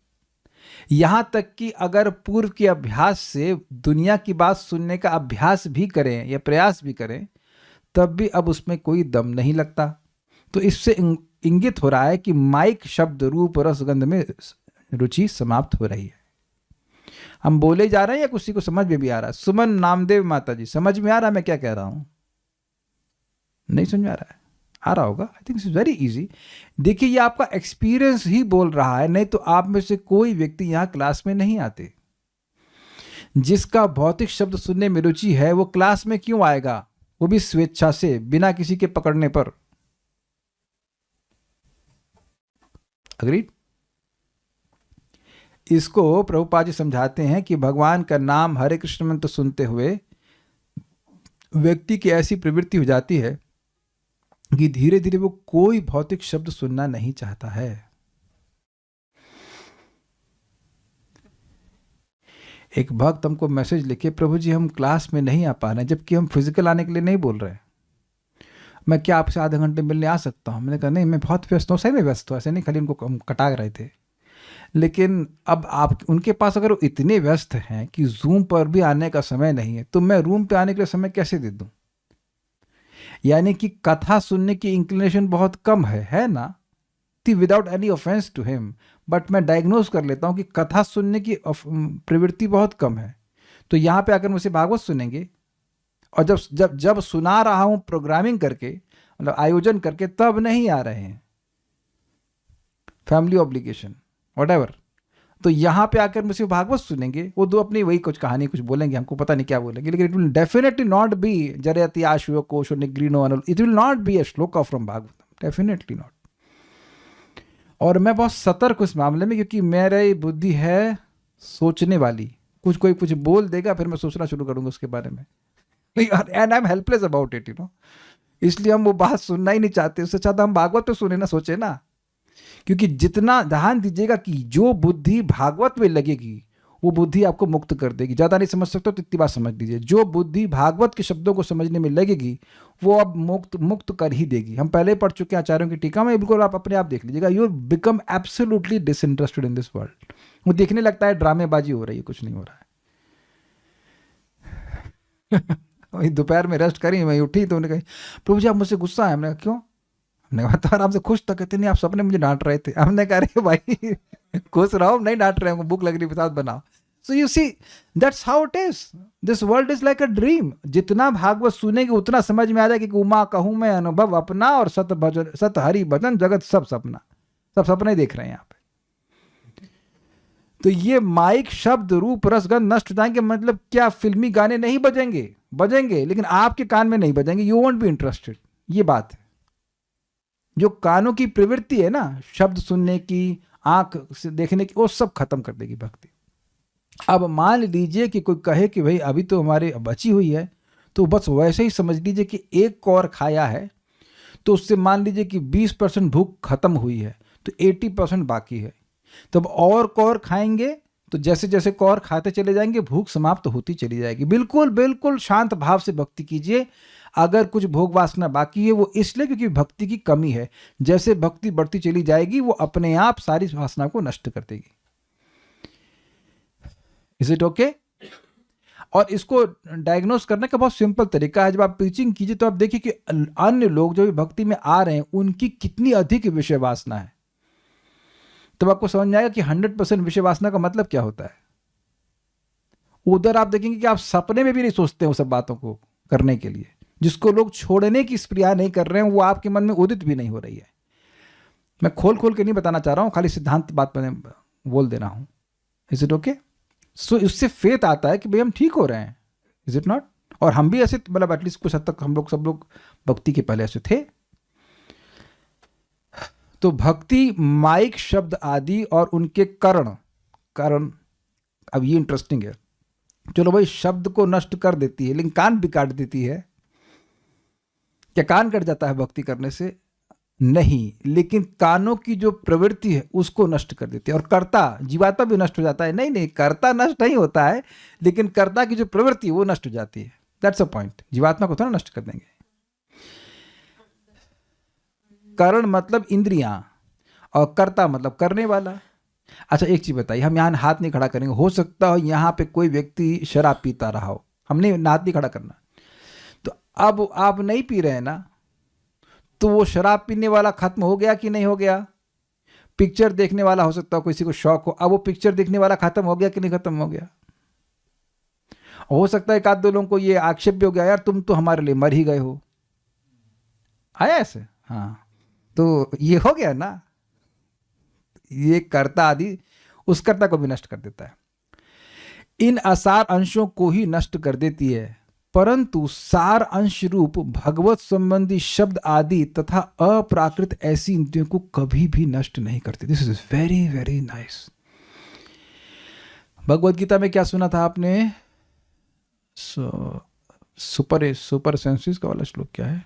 यहां तक कि अगर पूर्व के अभ्यास से दुनिया की बात सुनने का अभ्यास भी करें या प्रयास भी करें, तब भी अब उसमें कोई दम नहीं लगता। तो इससे इंगित हो रहा है कि माइक शब्द रूप रसगंध में रुचि समाप्त हो रही है। हम बोले जा रहे हैं या किसी को समझ में भी आ रहा है? सुमन नामदेव माता जी, समझ में आ रहा है मैं क्या कह रहा हूं? नहीं समझ में आ रहा है? आ रहा होगा। I think it's very easy. देखिए, ये आपका एक्सपीरियंस ही बोल रहा है, नहीं तो आप में से कोई व्यक्ति यहां क्लास में नहीं आते। जिसका भौतिक शब्द सुनने में रुचि है, वो क्लास में क्यों आएगा? वो भी स्वेच्छा से, बिना किसी के पकड़ने पर। अग्रीड? इसको प्रभुपाद जी समझाते हैं कि भगवान का नाम, हरे कृष्ण मंत्र सुनते हुए व्यक्ति की ऐसी प्रवृत्ति हो जाती है कि धीरे धीरे वो कोई भौतिक शब्द सुनना नहीं चाहता है। एक भक्त हमको मैसेज लिखे, प्रभु जी हम क्लास में नहीं आ पा रहे, जबकि हम फिजिकल आने के लिए नहीं बोल रहे। मैं क्या आपसे आधे घंटे मिलने आ सकता हूँ? मैंने कहा नहीं, मैं बहुत व्यस्त हूँ। सही में व्यस्त हूँ, ऐसे नहीं खाली उनको हम कटा रहे थे। लेकिन अब आप उनके पास अगर वो इतने व्यस्त हैं कि जूम पर भी आने का समय नहीं है, तो मैं रूम पे आने के लिए समय कैसे दे दूं? यानी कि कथा सुनने की इंक्लिनेशन बहुत कम है ना? Without any offence to him, but मैं डायग्नोज कर लेता हूं कि कथा सुनने की प्रवृत्ति बहुत कम है। तो यहां पे आकर मुझसे भागवत सुनेंगे, और जब जब जब सुना रहा हूं प्रोग्रामिंग करके, मतलब आयोजन करके, तब नहीं आ रहे हैं, फैमिली ऑब्लिगेशन व्हाटएवर। तो यहाँ पे आकर मुझसे भागवत सुनेंगे, वो दो अपनी वही कुछ कहानी कुछ बोलेंगे, हमको पता नहीं क्या बोलेंगे, लेकिन it will definitely not be जरयति आशु कोश निग्रीनो अनुल, it will not be a shloka from Bhagavatam, definitely not. और मैं बहुत सतर्क हूं इस मामले में, क्योंकि मेरी बुद्धि है सोचने वाली। कोई कुछ बोल देगा, फिर मैं सोचना शुरू करूंगा उसके बारे में, and I am helpless about it, इसलिए हम वो बात सुनना ही नहीं चाहते। उससे अच्छा हम भागवत पे सुने ना, सोचे ना। क्योंकि जितना ध्यान दीजिएगा कि जो बुद्धि भागवत में लगेगी, वो बुद्धि आपको मुक्त कर देगी। ज़्यादा नहीं समझ सकते तो इतनी बात समझ लीजिए, जो बुद्धि भागवत के शब्दों को समझने में लगेगी, वो अब मुक्त कर ही देगी। हम पहले पढ़ चुके हैं आचार्यों की टीका में, बिल्कुल आप अपने आप देख लीजिएगा। You become absolutely disinterested in this world. वो देखने लगता है ड्रामेबाजी हो रही है, कुछ नहीं हो रहा है। दोपहर में रेस्ट करी, मैं उठी तो उन्होंने कहा प्रभु जी आप मुझसे गुस्सा है। हमने कहा क्यों? हमने कहा तो आराम से खुश तो कहते नहीं, आप सपने मुझे डांट रहे थे। हमने कहा अरे भाई खुश रहो, नहीं डांट रहे हैं, भूख लग रही है बनाओ। So you see that's how it is, this world is like a dream. जितना भागवत सुनेंगे उतना समझ में आ जाएगा कि उमा कहूं मैं अनुभव अपना, और सत हरि भजन जगत सब सपना, सब सपने देख रहे हैं यहाँ पे। तो ये माइक शब्द रूप रसगंध नष्ट हो जाएंगे, मतलब क्या फिल्मी गाने नहीं बजेंगे? बजेंगे, लेकिन आपके कान में नहीं बजेंगे, यू वोंट बी इंटरेस्टेड। ये बात है। जो कानों की प्रवृत्ति है ना, शब्द सुनने की, आंख से देखने की, वो सब खत्म कर देगी भक्ति। अब मान लीजिए कि कोई कहे कि भाई अभी तो हमारे बची हुई है, तो बस वैसे ही समझ लीजिए कि एक कौर खाया है, तो उससे मान लीजिए कि 20% भूख खत्म हुई है, तो 80% बाकी है। तब और कौर खाएंगे तो जैसे जैसे कौर खाते चले जाएंगे भूख समाप्त होती चली जाएगी। बिल्कुल बिल्कुल शांत भाव से भक्ति कीजिए। अगर कुछ भोग वासना बाकी है वो इसलिए क्योंकि भक्ति की कमी है। जैसे भक्ति बढ़ती चली जाएगी वो अपने आप सारी वासना को नष्ट कर देगी। Is it okay? और इसको डायग्नोस करने का बहुत सिंपल तरीका है। जब आप प्रीचिंग कीजिए तो आप देखिए कि अन्य लोग जो भी भक्ति में आ रहे हैं उनकी कितनी अधिक विषय वासना है। तब आपको समझ में आएगा कि 100% विषय वासना का मतलब क्या होता है। उधर आप देखेंगे कि आप सपने में भी नहीं सोचते वो सब बातों को करने के लिए। जिसको लोग छोड़ने की स्प्रिया नहीं कर रहे हैं वो आपके मन में उदित भी नहीं हो रही है। मैं खोल खोल के नहीं बताना चाह रहा हूं, खाली सिद्धांत बात मैंने बोल दे रहा हूं। Is it okay? सो इससे फेथ आता है कि भाई हम ठीक हो रहे हैं। Is it not? और हम भी ऐसे मतलब एटलीस्ट कुछ हद तक हम लोग सब लोग भक्ति के पहले ऐसे थे। तो भक्ति माइक शब्द आदि और उनके कारण अब ये इंटरेस्टिंग है। चलो भाई शब्द को नष्ट कर देती है लेकिन कान भी काट देती है। क्या कान कट जाता है भक्ति करने से? नहीं, लेकिन कानों की जो प्रवृत्ति है उसको नष्ट कर देती है। और कर्ता जीवात्मा भी नष्ट हो जाता है। नहीं, कर्ता नष्ट नहीं होता है लेकिन कर्ता की जो प्रवृत्ति है वो नष्ट हो जाती है। That's a point. जीवात्मा को थोड़ा नष्ट कर देंगे। करण मतलब इंद्रियां और कर्ता मतलब करने वाला। अच्छा एक चीज बताइए, हम यहाँ हाथ नहीं खड़ा करेंगे। हो सकता हो यहाँ पे कोई व्यक्ति शराब पीता रहा हो, हमने हाथ नहीं खड़ा करना। तो अब आप नहीं पी रहे हैं ना, तो वो शराब पीने वाला खत्म हो गया कि नहीं हो गया? पिक्चर देखने वाला हो सकता हो किसी को शौक हो, अब वो पिक्चर देखने वाला खत्म हो गया कि नहीं खत्म हो गया? हो सकता है एक आध दो लोगों को ये आक्षेप भी हो गया, यार तुम तो हमारे लिए मर ही गए हो। आया ऐसे? हाँ, तो ये हो गया ना। ये कर्ता आदि उस कर्ता को भी नष्ट कर देता है। इन असार अंशों को ही नष्ट कर देती है, परंतु सार अंश रूप भगवत संबंधी शब्द आदि तथा अप्राकृत ऐसी इंद्रियों को कभी भी नष्ट नहीं करती। This is very very nice. Bhagavad Gita में क्या सुना था आपने? सुपर सेंसेस का वाला श्लोक क्या है?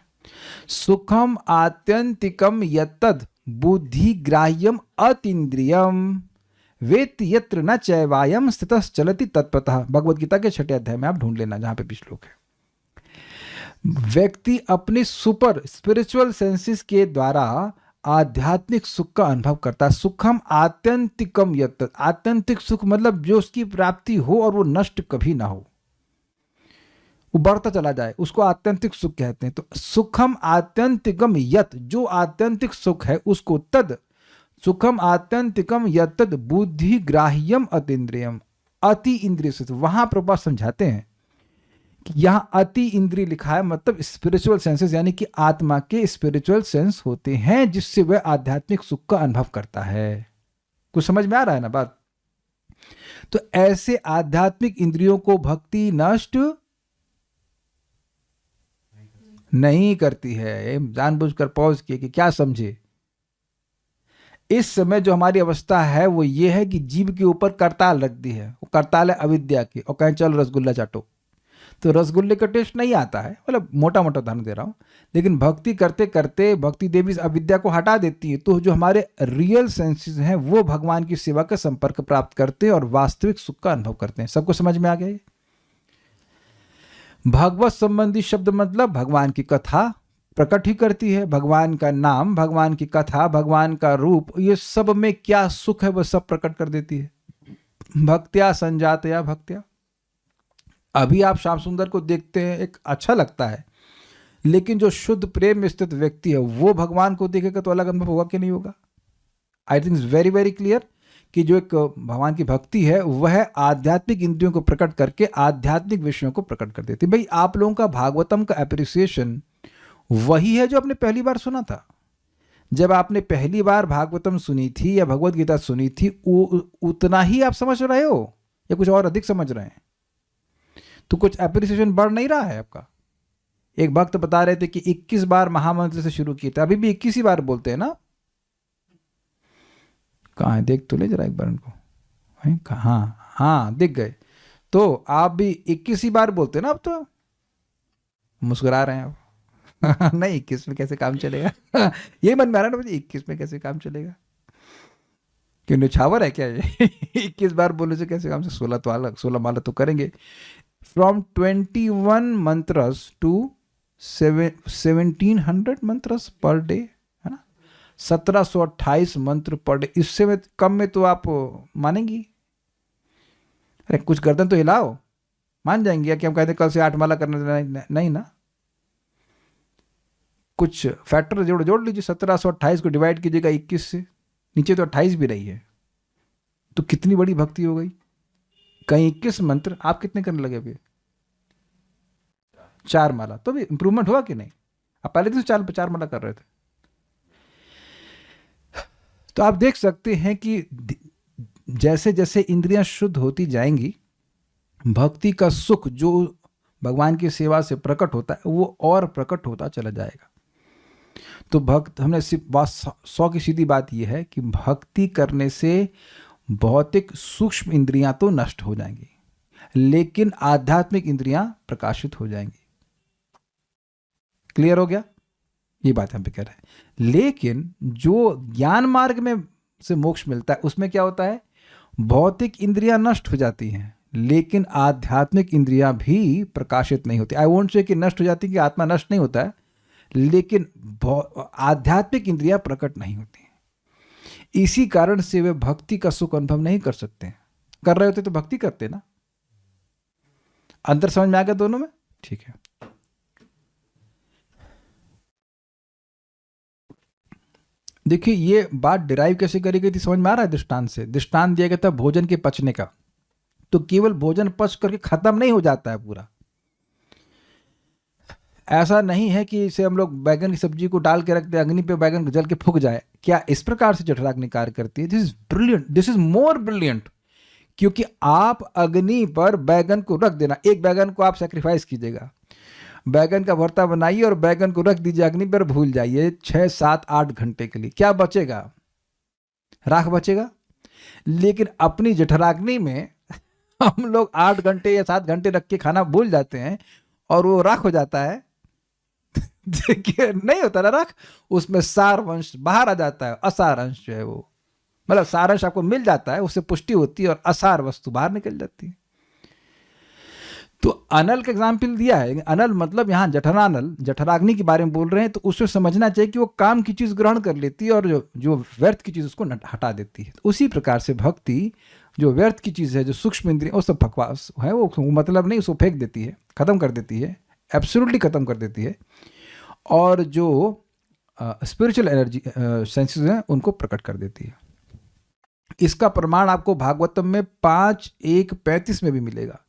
सुखम आत्यंतिकम यत्तद बुद्धि ग्राह्यम अतीन्द्रियम वेत्ति यत्र न चैवायम स्थितः चलति तत्पतः। भगवत गीता के 6 अध्याय में आप ढूंढ लेना जहां पे भी श्लोक है। व्यक्ति अपने सुपर स्पिरिचुअल सेंसेस के द्वारा आध्यात्मिक सुख का अनुभव करता है। सुखम आत्यंतिकम यत्तद, आत्यंतिक सुख मतलब जो उसकी प्राप्ति हो और वो नष्ट कभी ना हो, वो बढ़ता चला जाए, उसको आत्यंतिक सुख कहते हैं। तो सुखम आत्यंतिकम यत, जो आत्यंतिक सुख है उसको, तद सुखम आत्यंतिकम यत्तद बुद्धि ग्राह्यम अतीन्द्रियम, अति इंद्रिय से। वहां प्रभुपाद समझाते हैं कि यहां अति इंद्रिय लिखा है मतलब स्पिरिचुअल सेंसेस, यानी कि आत्मा के स्पिरिचुअल सेंस होते हैं जिससे वह आध्यात्मिक सुख का अनुभव करता है। कुछ समझ में आ रहा है ना बात? तो ऐसे आध्यात्मिक इंद्रियों को भक्ति नष्ट नहीं करती है। जानबूझकर पॉज किए कि क्या समझे। इस समय जो हमारी अवस्था है वो ये है कि जीव के ऊपर करताल रख दी है। वो करताल है अविद्या की, और कहें चल रसगुल्ला चाटो, तो रसगुल्ले का टेस्ट नहीं आता है। मतलब मोटा मोटा उदाहरण दे रहा हूं। लेकिन भक्ति करते करते भक्ति देवी अविद्या को हटा देती है, तो जो हमारे रियल सेंसेस हैं वो भगवान की सेवा का संपर्क प्राप्त करते हैं और वास्तविक सुख का अनुभव करते हैं। सबको समझ में आ गया? भगवत संबंधी शब्द मतलब भगवान की कथा प्रकट ही करती है, भगवान का नाम, भगवान की कथा, भगवान का रूप, ये सब में क्या सुख है वह सब प्रकट कर देती है। भक्त्या संजातया भक्त्या। अभी आप श्याम सुंदर को देखते हैं, एक अच्छा लगता है, लेकिन जो शुद्ध प्रेम में स्थित व्यक्ति है वो भगवान को देखेगा तो अलग अनुभव होगा कि नहीं होगा? I think it's very very clear कि जो एक भगवान की भक्ति है वह आध्यात्मिक इंद्रियों को प्रकट करके आध्यात्मिक विषयों को प्रकट कर देती है। भाई आप लोगों का भागवतम का एप्रिसिएशन वही है जो आपने पहली बार सुना था। जब आपने पहली बार भागवतम सुनी थी या भगवत गीता सुनी थी, उतना ही आप समझ रहे हो या कुछ और अधिक समझ रहे हैं? तो कुछ एप्रिसिएशन बढ़ नहीं रहा है आपका। एक भक्त बता रहे थे कि 21 बार महामंत्र से शुरू किया था, अभी भी 21 ही बार बोलते हैं ना। कहाँ है? देख तो ले जरा एक बार उनको। हाँ हाँ दिख गए। तो आप भी 21 ही बार बोलते हैं ना। अब तो मुस्कुरा रहे हैं आप। नहीं 21 में कैसे काम चलेगा? ये मन में आ रहा है ना, 21 में कैसे काम चलेगा? क्यों निछावर है क्या ये? 21 बार बोलने से कैसे काम से? 16 तो अलग, 16 माला तो करेंगे। फ्रॉम 21 मंत्रस टू 1700 मंत्रस पर डे, है ना, 1728 मंत्र पर डे। इससे में कम में तो आप मानेंगी? अरे कुछ गर्दन तो हिलाओ, मान जाएंगे कि हम कहते कल से 8 माला करना? नहीं ना, कुछ फैक्टर जोड़ लीजिए। 1728 को डिवाइड कीजिएगा 21 से, नीचे तो 28 भी रही है, तो कितनी बड़ी भक्ति हो गई। कहीं 21 मंत्र, आप कितने करने लगे अभी? 4 माला। तो भी इंप्रूवमेंट हुआ कि नहीं? आप पहले दिन से 4 माला कर रहे थे। तो आप देख सकते हैं कि जैसे जैसे इंद्रियां शुद्ध होती जाएंगी, भक्ति का सुख जो भगवान की सेवा से प्रकट होता है वो और प्रकट होता चला जाएगा। तो भक्त, हमने सिर्फ बात 100 की सीधी बात यह है कि भक्ति करने से भौतिक सूक्ष्म इंद्रियां तो नष्ट हो जाएंगी, लेकिन आध्यात्मिक इंद्रियां प्रकाशित हो जाएंगी। क्लियर हो गया? ये बात हम पे कह रहे हैं। लेकिन जो ज्ञान मार्ग में से मोक्ष मिलता है उसमें क्या होता है? भौतिक इंद्रियां नष्ट हो जाती हैं, लेकिन आध्यात्मिक इंद्रियां भी प्रकाशित नहीं होती। आई वोंट से कि नष्ट हो जाती, कि आत्मा नष्ट नहीं होता है, लेकिन आध्यात्मिक इंद्रियां प्रकट नहीं होती। इसी कारण से वे भक्ति का सुख अनुभव नहीं कर सकते। कर रहे होते तो भक्ति करते ना। अंतर समझ में आ गया दोनों में? ठीक है। देखिए ये बात डिराइव कैसे करी गई थी, समझ में आ रहा है? दृष्टांत से। दृष्टांत दिया गया था भोजन के पचने का। तो केवल भोजन पच करके खत्म नहीं हो जाता है पूरा। ऐसा नहीं है कि इसे हम लोग बैगन की सब्जी को डाल के रखते, अग्नि पे बैगन जल के फूक जाए। क्या इस प्रकार से जठराग्नि कार्य करती है? This is brilliant, this is more brilliant. क्योंकि आप अग्नि पर बैगन को रख देना, एक बैगन को आप सेक्रीफाइस कीजिएगा, बैगन का भरता बनाइए और बैगन को रख दीजिए अग्नि पर, भूल जाइए 6, 7, 8 घंटे के लिए। क्या बचेगा? राख बचेगा। लेकिन अपनी जठराग्नि में हम लोग 8 घंटे या 7 घंटे रख के खाना भूल जाते हैं और वो राख हो जाता है। देखिए नहीं होता ना राख, उसमें सार अंश बाहर आ जाता है, असार अंश जो है वो, मतलब सार अंश आपको मिल जाता है, उससे पुष्टि होती है और असार वस्तु बाहर निकल जाती है। तो अनल का एग्जाम्पल दिया है। अनल मतलब यहाँ जठरानल, जठराग्नि के बारे में बोल रहे हैं, तो उससे समझना चाहिए कि वो काम की चीज ग्रहण कर लेती है और जो व्यर्थ की चीज उसको हटा देती है। तो उसी प्रकार से भक्ति जो व्यर्थ की चीज है, जो सूक्ष्म इंद्रिय, वो सब बकवास है, वो मतलब नहीं, उसको फेंक देती है, खत्म कर देती है, एब्सोल्युटली खत्म कर देती है। और जो स्पिरिचुअल एनर्जी सेंसेस हैं उनको प्रकट कर देती है। इसका प्रमाण आपको भागवतम में 5:1-35 में भी मिलेगा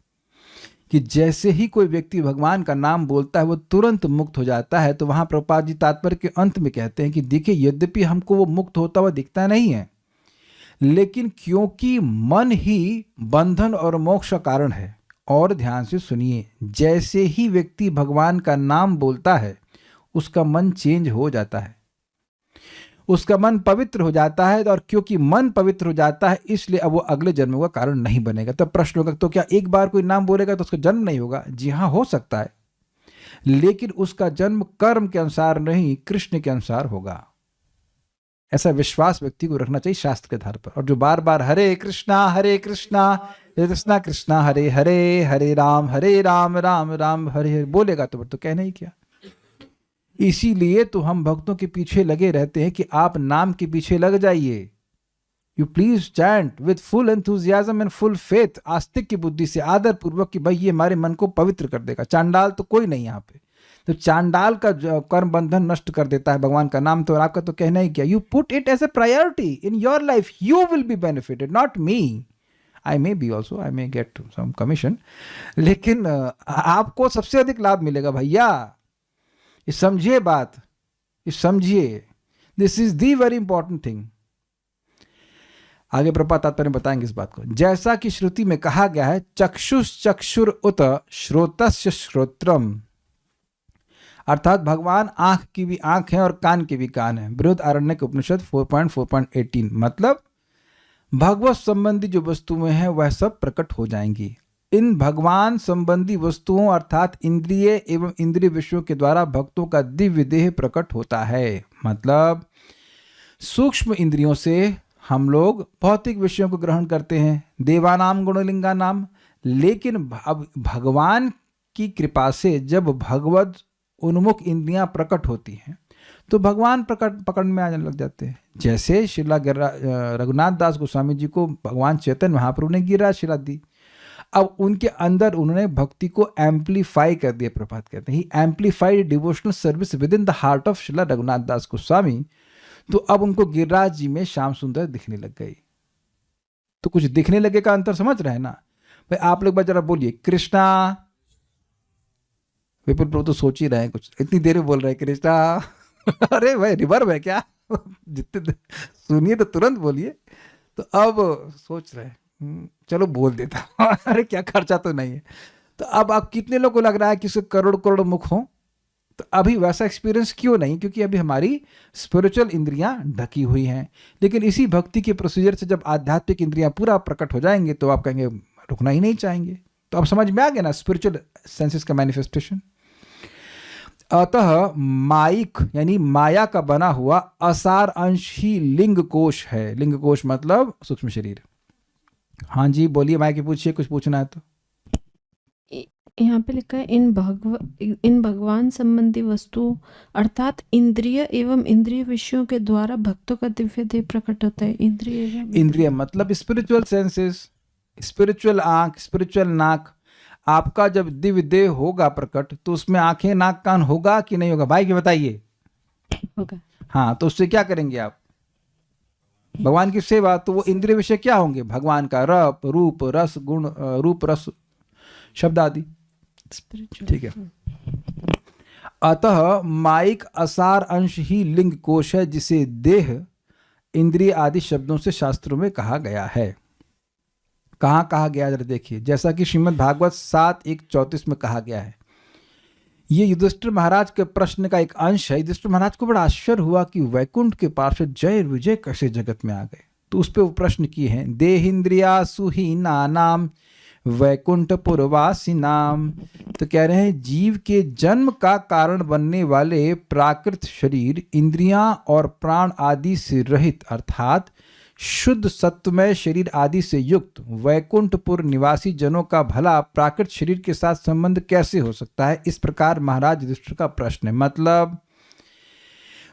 कि जैसे ही कोई व्यक्ति भगवान का नाम बोलता है वो तुरंत मुक्त हो जाता है। तो वहां प्रभुपाद जी तात्पर्य के अंत में कहते हैं कि देखिए, यद्यपि हमको वो मुक्त होता हुआ दिखता नहीं है, लेकिन क्योंकि मन ही बंधन और मोक्ष का कारण है। और ध्यान से सुनिए, जैसे ही व्यक्ति भगवान का नाम बोलता है उसका मन चेंज हो जाता है, उसका मन पवित्र हो जाता है। और क्योंकि मन पवित्र हो जाता है इसलिए अब वो अगले जन्म का कारण नहीं बनेगा। तब प्रश्न होगा, तो क्या एक बार कोई नाम बोलेगा तो उसका जन्म नहीं होगा? जी हाँ, हो सकता है, लेकिन उसका जन्म कर्म के अनुसार नहीं, कृष्ण के अनुसार होगा। ऐसा विश्वास व्यक्ति को रखना चाहिए शास्त्र के आधार पर। और जो बार बार हरे कृष्णा कृष्णा कृष्णा हरे हरे, हरे राम राम राम हरे हरे बोलेगा तो कहना ही क्या। इसीलिए तो हम भक्तों के पीछे लगे रहते हैं कि आप नाम के पीछे लग जाइए। You please chant with full enthusiasm and full faith, आस्तिक की बुद्धि से, आदर पूर्वक, कि भाई ये हमारे मन को पवित्र कर देगा। चांडाल तो कोई नहीं यहाँ पे। तो चांडाल का कर्म बंधन नष्ट कर देता है भगवान का नाम, तो आपका तो कहना ही क्या। You put it as a priority in your life, you will be benefited, not me. I may be also, I may get some commission, लेकिन आपको सबसे अधिक लाभ मिलेगा भैया। ये समझिए बात, ये समझिए, this is the very important thing. आगे प्रभुपाद तात्पर्य बताएंगे इस बात को। जैसा कि श्रुति में कहा गया है, चक्षुष चक्षुर उत श्रोतस्य श्रोत्रम, अर्थात भगवान आंख की भी आंख है और कान की भी कान है। बृहदारण्यक उपनिषद 4.4.18, मतलब भगवत संबंधी जो वस्तुएं हैं वह सब प्रकट हो जाएंगी। इन भगवान संबंधी वस्तुओं अर्थात इंद्रिय एवं इंद्रिय विषयों के द्वारा भक्तों का दिव्य देह प्रकट होता है। मतलब सूक्ष्म इंद्रियों से हम लोग भौतिक विषयों को ग्रहण करते हैं, देवानाम गुणलिंगा नाम। लेकिन अब भगवान की कृपा से जब भगवत उन्मुख इंद्रियां प्रकट होती हैं तो भगवान प्रकट पकड़ में आने लग जाते हैं। जैसे श्रीला रघुनाथ दास गोस्वामी जी को भगवान चैतन्य महाप्रभु ने गिरिराज शिला दी। अब उनके अंदर उन्होंने भक्ति को एम्पलीफाई कर दिया। प्रभात कहते हैं he amplified devotional service within the heart of Srila Raghunath Das Goswami. तो अब उनको गिरिराज जी में श्याम सुंदर दिखने लग गई। तो कुछ दिखने लगे का अंतर समझ रहे हैं ना भाई? आप लोग जरा बोलिए कृष्णा। विपुल प्रभु तो सोच ही रहे हैं, कुछ इतनी देर में बोल रहे हैं कृष्णा। अरे भाई रिवर्ब है क्या? जितने सुनिए तो तुरंत बोलिए। तो अब सोच रहे हैं चलो बोल देता। अरे क्या खर्चा तो नहीं है। तो अब आप कितने लोग को लग रहा है कि उसके करोड़ करोड़ मुख हो? तो अभी वैसा एक्सपीरियंस क्यों नहीं? क्योंकि अभी हमारी स्पिरिचुअल इंद्रियां ढकी हुई हैं। लेकिन इसी भक्ति के प्रोसीजर से जब आध्यात्मिक इंद्रियां पूरा प्रकट हो जाएंगे तो आप कहेंगे रुकना ही नहीं चाहेंगे। तो अब समझ में आ गया ना स्पिरिचुअल सेंसेस का मैनिफेस्टेशन। अतः माइक यानी माया का बना हुआ असार अंश ही लिंग कोश है। लिंग कोश मतलब सूक्ष्म शरीर। हाँ जी बोलिए, माया की पूछिए, कुछ पूछना है तो। यहाँ पे लिखा है इन भगवान संबंधी वस्तु अर्थात इंद्रिय एवं इंद्रिय विषयों के द्वारा भक्तों का दिव्य देह प्रकट होता है। इंद्रिय मतलब स्पिरिचुअल सेंसेस, स्पिरिचुअल आंख, स्पिरिचुअल नाक। आपका जब दिव्य देह होगा प्रकट तो उसमें आंखें नाक कान होगा कि नहीं होगा? भाई के बताइए। होगा। हाँ, तो उससे क्या करेंगे आप? भगवान की सेवा। तो वो इंद्रिय विषय क्या होंगे? भगवान का रप रूप रस गुण, रूप रस शब्द आदि। ठीक है। अतः माइक असार अंश ही लिंग कोश है जिसे देह इंद्रिय आदि शब्दों से शास्त्रों में कहा गया है। कहाँ कहा गया जरा देखिए। जैसा कि श्रीमद् भागवत 7:1-34 में कहा गया है। ये युधिष्ठिर महाराज के प्रश्न का एक अंश है। युधिष्ठिर महाराज को बड़ा आश्चर्य हुआ कि वैकुंठ के पार्षद जय विजय कैसे जगत में आ गए। तो उस पर वो प्रश्न किए हैं, देहिंद्रिया सुहीना नाम वैकुंठपुरवासी नाम। तो कह रहे हैं जीव के जन्म का कारण बनने वाले प्राकृत शरीर इंद्रियां और प्राण आदि से रहित अर्थात शुद्ध सत्वमय शरीर आदि से युक्त वैकुंठपुर निवासी जनों का भला प्राकृत शरीर के साथ संबंध कैसे हो सकता है? इस प्रकार महाराज युधिष्ठिर का प्रश्न है। मतलब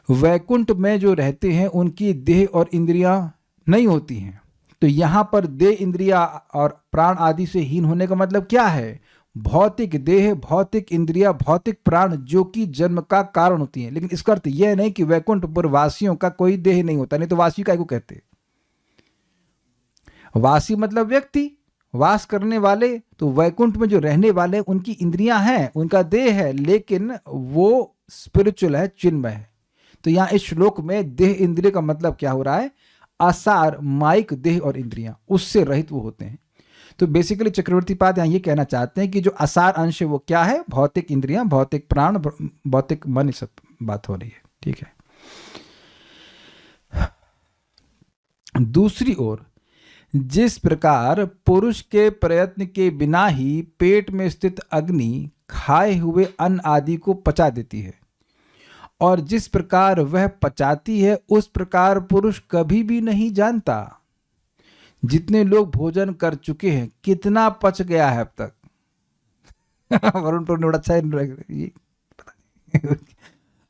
वैकुंठ में जो रहते हैं उनकी देह और इंद्रियां नहीं होती हैं। तो यहां पर देह इंद्रिया और प्राण आदि से हीन होने का मतलब क्या है? भौतिक देह, भौतिक इंद्रिया, भौतिक प्राण जो कि जन्म का कारण होती हैं। लेकिन इसका अर्थ यह नहीं कि वैकुंठपुर वासियों का कोई देह नहीं होता। नहीं तो वासी का को कहते? वासी मतलब व्यक्ति, वास करने वाले। तो वैकुंठ में जो रहने वाले उनकी इंद्रियां हैं, उनका देह है, लेकिन वो स्पिरिचुअल है, चिन्मय है। तो यहां इस श्लोक में देह इंद्रिय का मतलब क्या हो रहा है? असार माइक देह और इंद्रियां, उससे रहित वो होते हैं। तो बेसिकली चक्रवर्ती पाद यहां ये कहना चाहते हैं कि जो असार अंश है वो क्या है? भौतिक इंद्रियां, भौतिक प्राण, भौतिक मन, सब बात हो रही है। ठीक है। दूसरी ओर जिस प्रकार पुरुष के प्रयत्न के बिना ही पेट में स्थित अग्नि खाए हुए अन्न आदि को पचा देती है और जिस प्रकार वह पचाती है उस प्रकार पुरुष कभी भी नहीं जानता। जितने लोग भोजन कर चुके हैं कितना पच गया है अब तक? वरुण तो बड़ा अच्छा ये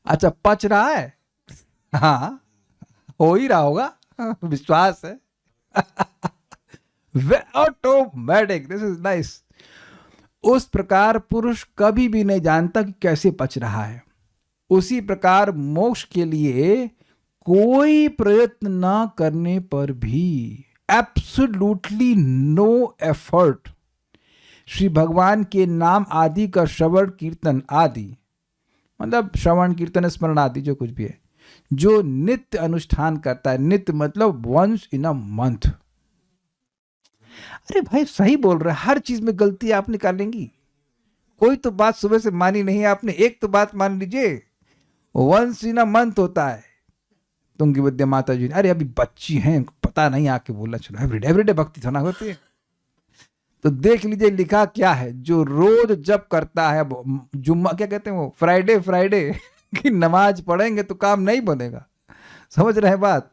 अच्छा पच रहा है। हाँ हो ही रहा होगा, विश्वास है। Automatic, this is nice. उस प्रकार पुरुष कभी भी नहीं जानता कि कैसे पच रहा है। उसी प्रकार मोक्ष के लिए कोई प्रयत्न ना करने पर भी, एब्सोल्युटली नो एफर्ट, श्री भगवान के नाम आदि का श्रवण कीर्तन आदि, मतलब श्रवण कीर्तन स्मरण आदि जो कुछ भी है, जो नित्य अनुष्ठान करता है। नित्य मतलब वंस इन अ मंथ। अरे भाई सही बोल रहे हैं, हर चीज में गलती आप निकालेंगी। कोई तो बात सुबह से मानी नहीं आपने, एक तो बात मान लीजिए। वंस इन अ मंथ होता है। तुंगी विद्या माता जी, अरे अभी बच्ची हैं पता नहीं, आके बोलना चलो एवरीडे भक्ति थोड़ा होती है। तो देख लीजिए लिखा क्या है, जो रोज जप करता है, जुम्मा क्या कहते हैं वो, फ्राइडे की नमाज पढ़ेंगे तो काम नहीं बनेगा। समझ रहे हैं बात?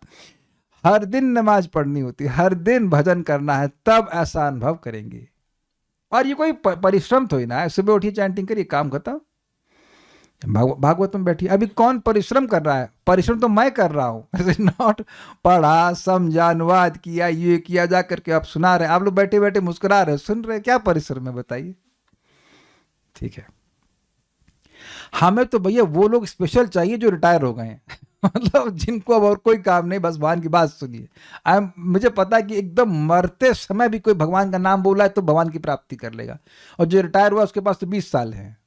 हर दिन नमाज पढ़नी होती है, हर दिन भजन करना है, तब ऐसा अनुभव करेंगे। और ये कोई परिश्रम तो ही ना है, सुबह उठिए चैंटिंग करिए, काम खत्म। भागवत में बैठी, अभी कौन परिश्रम कर रहा है? परिश्रम तो मैं कर रहा हूँ। नॉट पढ़ा, समझा, अनुवाद किया, ये किया, जा करके आप सुना रहे हैं। आप लोग बैठे बैठे मुस्कुरा रहे, सुन रहे, क्या परिश्रम है बताइए? ठीक है, हमें तो भैया वो लोग स्पेशल चाहिए जो रिटायर हो गए हैं। मतलब जिनको अब और कोई काम नहीं, बस भगवान की बात सुनिए। मुझे पता है कि एकदम मरते समय भी कोई भगवान का नाम बोला है तो भगवान की प्राप्ति कर लेगा। और जो रिटायर हुआ उसके पास तो 20 साल है।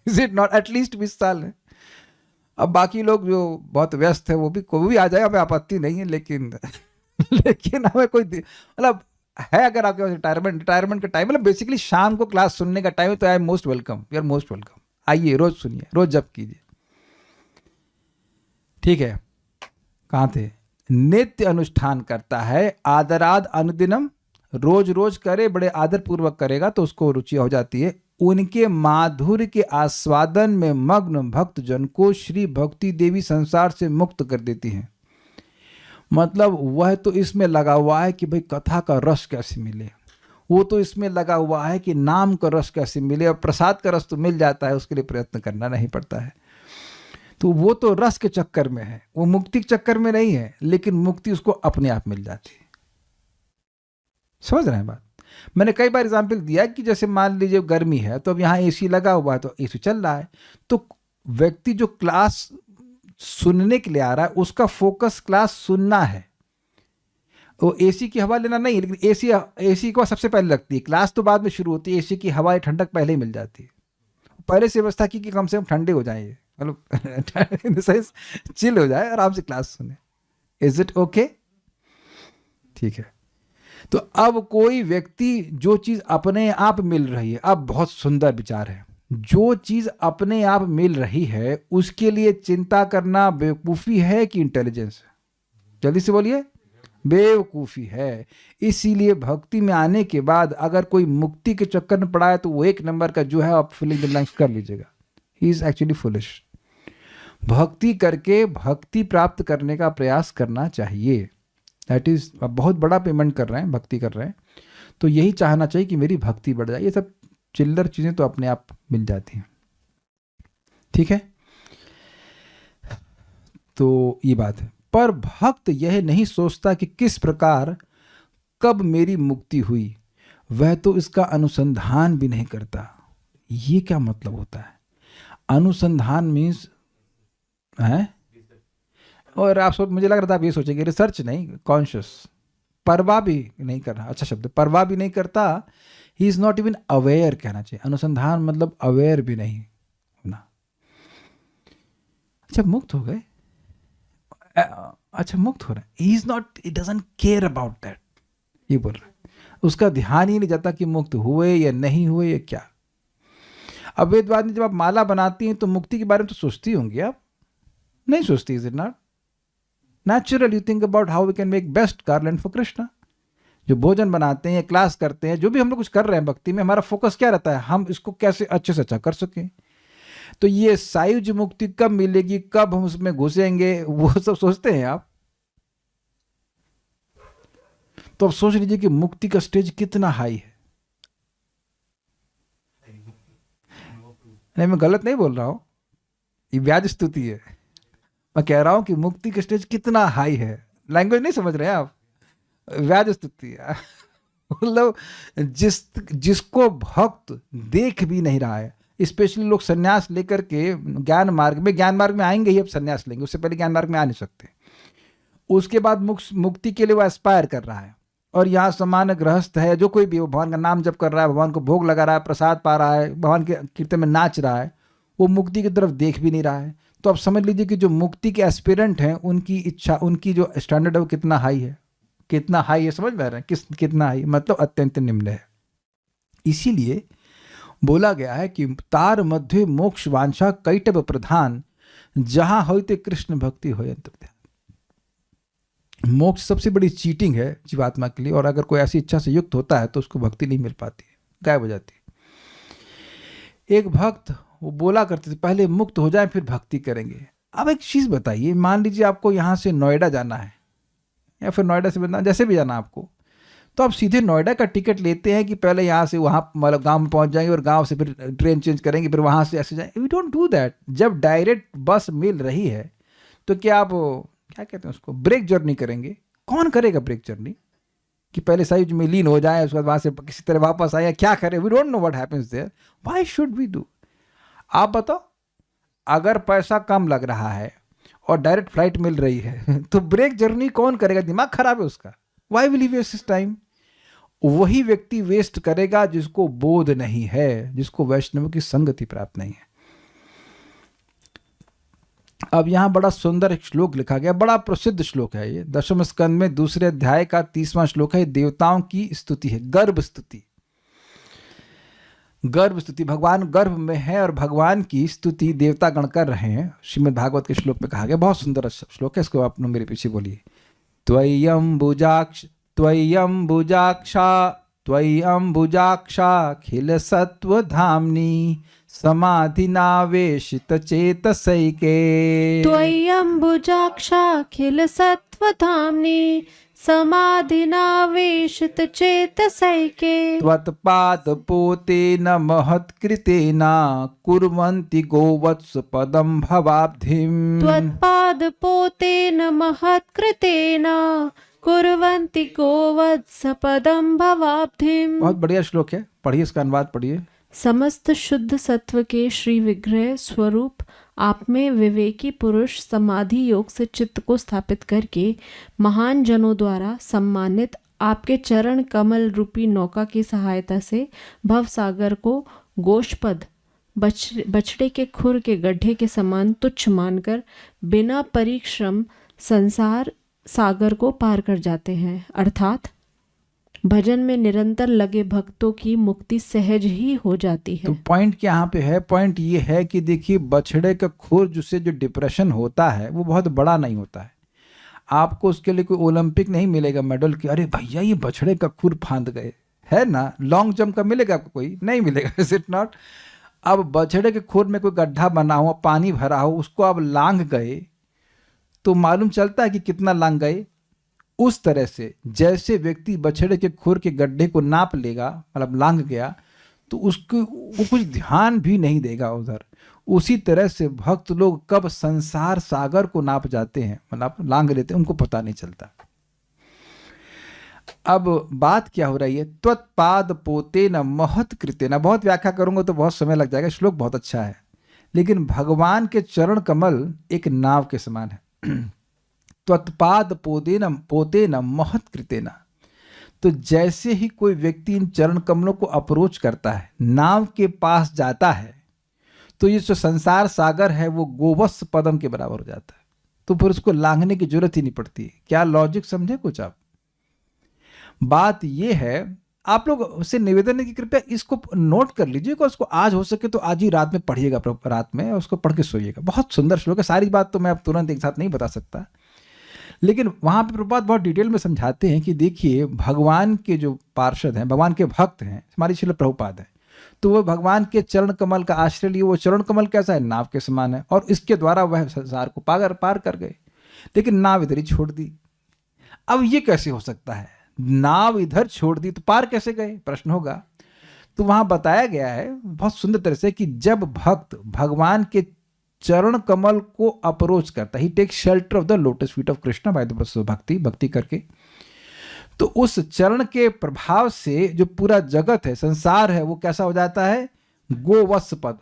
Is it not? एटलीस्ट 20 साल है। अब बाकी लोग जो बहुत व्यस्त है वो भी आ जाएगा, हमें आपत्ति नहीं है, लेकिन लेकिन हमें कोई मतलब है, अगर आपके पास रिटायरमेंट का टाइम, मतलब बेसिकली शाम को क्लास सुनने का टाइम है, तो I am most welcome, you are most welcome. आइए, रोज सुनिए, रोज जप कीजिए। ठीक है, कहाँ थे? नित्य अनुष्ठान करता है, आदराद अनुदिनम, रोज रोज करे, बड़े आदर पूर्वक करेगा तो उसको रुचि हो जाती है। उनके माधुर्य के आस्वादन में मग्न भक्त जन को श्री भक्ति देवी संसार से मुक्त कर देती हैं। मतलब वह तो इसमें लगा हुआ है कि भाई कथा का रस कैसे मिले, वो तो इसमें लगा हुआ है कि नाम का रस कैसे मिले, और प्रसाद का रस तो मिल जाता है, उसके लिए प्रयत्न करना नहीं पड़ता है। तो वो तो रस के चक्कर में है, वो मुक्ति के चक्कर में नहीं है, लेकिन मुक्ति उसको अपने आप मिल जाती है। समझ रहे हैं बात? मैंने कई बार एग्जाम्पल दिया कि जैसे मान लीजिए गर्मी है, तो अब यहाँ एसी लगा हुआ है, तो एसी चल रहा है, तो व्यक्ति जो क्लास सुनने के लिए आ रहा है उसका फोकस क्लास सुनना है, वो एसी की हवा लेना नहीं। लेकिन एसी को सबसे पहले लगती है, क्लास तो बाद में शुरू होती है, एसी की हवा ठंडक पहले ही मिल जाती है। पहले से व्यवस्था की कि कम से कम ठंडे हो जाए, मतलब चिल हो जाए, आराम से क्लास सुने। Is it okay? ठीक है। तो अब कोई व्यक्ति जो चीज अपने आप मिल रही है, अब बहुत सुंदर विचार है, जो चीज अपने आप मिल रही है उसके लिए चिंता करना बेवकूफी है कि इंटेलिजेंस है? जल्दी से बोलिए, बेवकूफी है। इसीलिए भक्ति में आने के बाद अगर कोई मुक्ति के चक्कर में पड़ा है तो वो एक नंबर का जो है, आप फिलिंग द ब्लैंक्स कर लीजिएगा, ही इज एक्चुअली फुलिश। भक्ति करके भक्ति प्राप्त करने का प्रयास करना चाहिए। दैट इज, बहुत बड़ा पेमेंट कर रहे हैं, भक्ति कर रहे हैं, तो यही चाहना चाहिए कि मेरी भक्ति बढ़ जाए। ये सब चिल्लर चीजें तो अपने आप मिल जाती हैं। ठीक है, तो ये बात है। पर भक्त यह नहीं सोचता कि किस प्रकार कब मेरी मुक्ति हुई, वह तो इसका अनुसंधान भी नहीं करता। ये क्या मतलब होता है? अनुसंधान मीन्स है, और आप मुझे लग रहा था आप ये सोचेंगे, रिसर्च नहीं, कॉन्शियस, परवाह भी नहीं कर रहा। अच्छा शब्द, परवाह भी नहीं करता। He is not even aware कहना चाहिए। अनुसंधान मतलब अवेयर भी नहीं होना। अच्छा मुक्त हो गए, अच्छा मुक्त हो रहे हैं, he is not, it doesn't care about that, ये बोल रहे हैं। उसका ध्यान ही नहीं जाता कि मुक्त हुए या नहीं हुए या क्या। अब वेदवादी जब आप माला बनाती हैं तो मुक्ति के बारे में तो सोचती होंगी आप? नहीं सोचती, is it not? Natural you think about how we can make best garland for Krishna. जो भोजन बनाते हैं, क्लास करते हैं, जो भी हम लोग कुछ कर रहे हैं भक्ति में, हमारा फोकस क्या रहता है? हम इसको कैसे अच्छे से अच्छा कर सकें। तो ये सायुज मुक्ति कब मिलेगी, कब हम उसमें घुसेंगे, वो सब सोचते हैं आप? तो अब सोच लीजिए कि मुक्ति का स्टेज कितना हाई है। नहीं, मैं गलत नहीं बोल रहा हूं, ये व्याज स्तुति है। मैं कह रहा हूं कि मुक्ति का स्टेज कितना हाई है। लैंग्वेज नहीं समझ रहे हैं आप, व्याज स्तुति है। मतलब जिसको भक्त देख भी नहीं रहा है, स्पेशली लोग सन्यास लेकर के ज्ञान मार्ग में आएंगे ही, अब सन्यास लेंगे, उससे पहले ज्ञान मार्ग में आ नहीं सकते। उसके बाद मुक्ति के लिए वो एस्पायर कर रहा है, और यहाँ सामान्य गृहस्थ है, जो कोई भी भगवान का नाम जप कर रहा है, भगवान को भोग लगा रहा है, प्रसाद पा रहा है, भगवान के कीर्तन में नाच रहा है, वो मुक्ति की तरफ देख भी नहीं रहा है। तो आप समझ लीजिए कि जो मुक्ति के एस्पिरेंट हैं, उनकी इच्छा, उनकी जो स्टैंडर्ड है वो कितना हाई है। कितना हाई है समझ में आ रहा है? कितना हाई मतलब अत्यंत निम्न है। इसीलिए बोला गया है कि तार मध्य मोक्ष वांछा कैटब प्रधान, जहां होते कृष्ण भक्ति हो अंतर्ध्यान। मोक्ष सबसे बड़ी चीटिंग है जीवात्मा के लिए, और अगर कोई ऐसी इच्छा से युक्त होता है तो उसको भक्ति नहीं मिल पाती है, गायब हो जाती है। एक भक्त वो बोला करते थे पहले मुक्त हो जाए फिर भक्ति करेंगे। अब एक चीज बताइए, मान लीजिए आपको यहां से नोएडा जाना है, या फिर नोएडा से वृंदावन, जैसे भी जाना आपको, तो आप सीधे नोएडा का टिकट लेते हैं कि पहले यहाँ से वहाँ मतलब गांव में पहुँच जाएंगे और गांव से फिर ट्रेन चेंज करेंगे, फिर वहाँ से ऐसे जाएंगे। We don't do that. जब डायरेक्ट बस मिल रही है तो क्या आप क्या कहते हैं उसको, ब्रेक जर्नी करेंगे? कौन करेगा ब्रेक जर्नी कि पहले सही में लीन हो जाए, उसके बाद वहाँ से किसी तरह वापस आए, क्या करें? We don't know what happens there, why should we do? आप बताओ, अगर पैसा कम लग रहा है और डायरेक्ट फ्लाइट मिल रही है तो ब्रेक जर्नी कौन करेगा? दिमाग खराब है उसका। Why will he waste his time? वही व्यक्ति वेस्ट करेगा जिसको बोध नहीं है, जिसको वैष्णव की संगति प्राप्त नहीं है। अब यहां बड़ा सुंदर एक श्लोक लिखा गया, बड़ा प्रसिद्ध श्लोक है ये, 10वें स्कंद में 2 अध्याय का 30वां श्लोक है। देवताओं की स्तुति है, गर्भ स्तुति। गर्भ स्तुति, भगवान गर्भ में है और भगवान की स्तुति देवता गण कर रहे हैं। श्रीमद् भागवत के श्लोक में कहा गया, बहुत सुंदर श्लोक है, इसको आप मेरे पीछे बोलिए। त्वय्यम्बुजाक्षा खिल सत्वधाम्नि समाधिनावेशित चेतसैके। त्वय्यम्बुजाक्षा खिल सत्वधाम्नि समाधिनावेशित चेतसैके। त्वत्पादपोतेन महत्कृतेन कुर्वन्ति गोवत्स पदं भवाब्धिम्। त्वत्पादपोतेन महत्कृतेन कुर्वन्ति गोवत्स पदं भवाब्धिम्। बहुत बढ़िया श्लोक है, पढ़िए, इसका अनुवाद पढ़िए। समस्त शुद्ध सत्व के श्री विग्रह स्वरूप आप में विवेकी पुरुष समाधि योग से चित्त को स्थापित करके महान जनों द्वारा सम्मानित आपके चरण कमल रूपी नौका की सहायता से भव सागर को गोष्पद बछड़े के खुर के गड्ढे के समान तुच्छ मानकर बिना परिश्रम संसार सागर को पार कर जाते हैं। अर्थात भजन में निरंतर लगे भक्तों की मुक्ति सहज ही हो जाती है। तो पॉइंट क्या यहाँ पे है? पॉइंट ये है कि देखिए, बछड़े का खुर जिससे जो डिप्रेशन होता है वो बहुत बड़ा नहीं होता है। आपको उसके लिए कोई ओलंपिक नहीं मिलेगा मेडल कि अरे भैया ये बछड़े का खुर फांद गए, है ना? लॉन्ग जंप का मिलेगा आपको? कोई नहीं मिलेगा, इज इट नॉट? अब बछड़े के खुर में कोई गड्ढा बना हो, पानी भरा हो, उसको आप लांग गए तो मालूम चलता है कि कितना लांग गए। उस तरह से जैसे व्यक्ति बछड़े के खुर के गड्ढे को नाप लेगा, मतलब लांग गया, तो उसको वो कुछ ध्यान भी नहीं देगा उधर। उसी तरह से भक्त लोग कब संसार सागर को नाप जाते हैं, मतलब लांग लेते हैं, उनको पता नहीं चलता। अब बात क्या हो रही है? त्वत्पाद पोते न महत कृत्य न, बहुत व्याख्या करूंगा तो बहुत समय लग जाएगा, श्लोक बहुत अच्छा है, लेकिन भगवान के चरण कमल एक नाव के समान है। त्वत्पाद पोते न महत कृत्य न, तो जैसे ही कोई व्यक्ति इन चरण कमलों को अप्रोच करता है, नाव के पास जाता है, तो ये जो संसार सागर है वो गोवत्स पदम के बराबर हो जाता है। तो फिर उसको लांघने की जरूरत ही नहीं पड़ती। क्या लॉजिक समझे कुछ आप? बात ये है, आप लोग उससे निवेदन है कि कृपया इसको नोट कर लीजिएगा, उसको आज हो सके तो आज ही रात में पढ़िएगा, रात में उसको पढ़ के सोइएगा। बहुत सुंदर श्लोक है, सारी बात तो मैं अब तुरंत एक साथ नहीं बता सकता, लेकिन वहां पे प्रभुपाद बहुत डिटेल में समझाते हैं कि देखिए, भगवान के जो पार्षद हैं, भगवान के भक्त हैं, हमारी श्रील प्रभुपाद हैं, तो वो भगवान के चरण कमल का आश्रय लिए। वो चरण कमल कैसा है? नाव के समान है, और इसके द्वारा वह संसार को पार कर गए, लेकिन नाव इधर ही छोड़ दी। अब ये कैसे हो सकता है? नाव इधर छोड़ दी तो पार कैसे गए, प्रश्न होगा। तो वहां बताया गया है बहुत सुंदर तरह से कि जब भक्त भगवान के चरण कमल को अप्रोच करता, he take shelter of the lotus feet of Krishna by the process of bhakti करके, तो उस चरण के प्रभाव से जो पूरा जगत है, संसार है, वो कैसा हो जाता है? गोवत्स पद,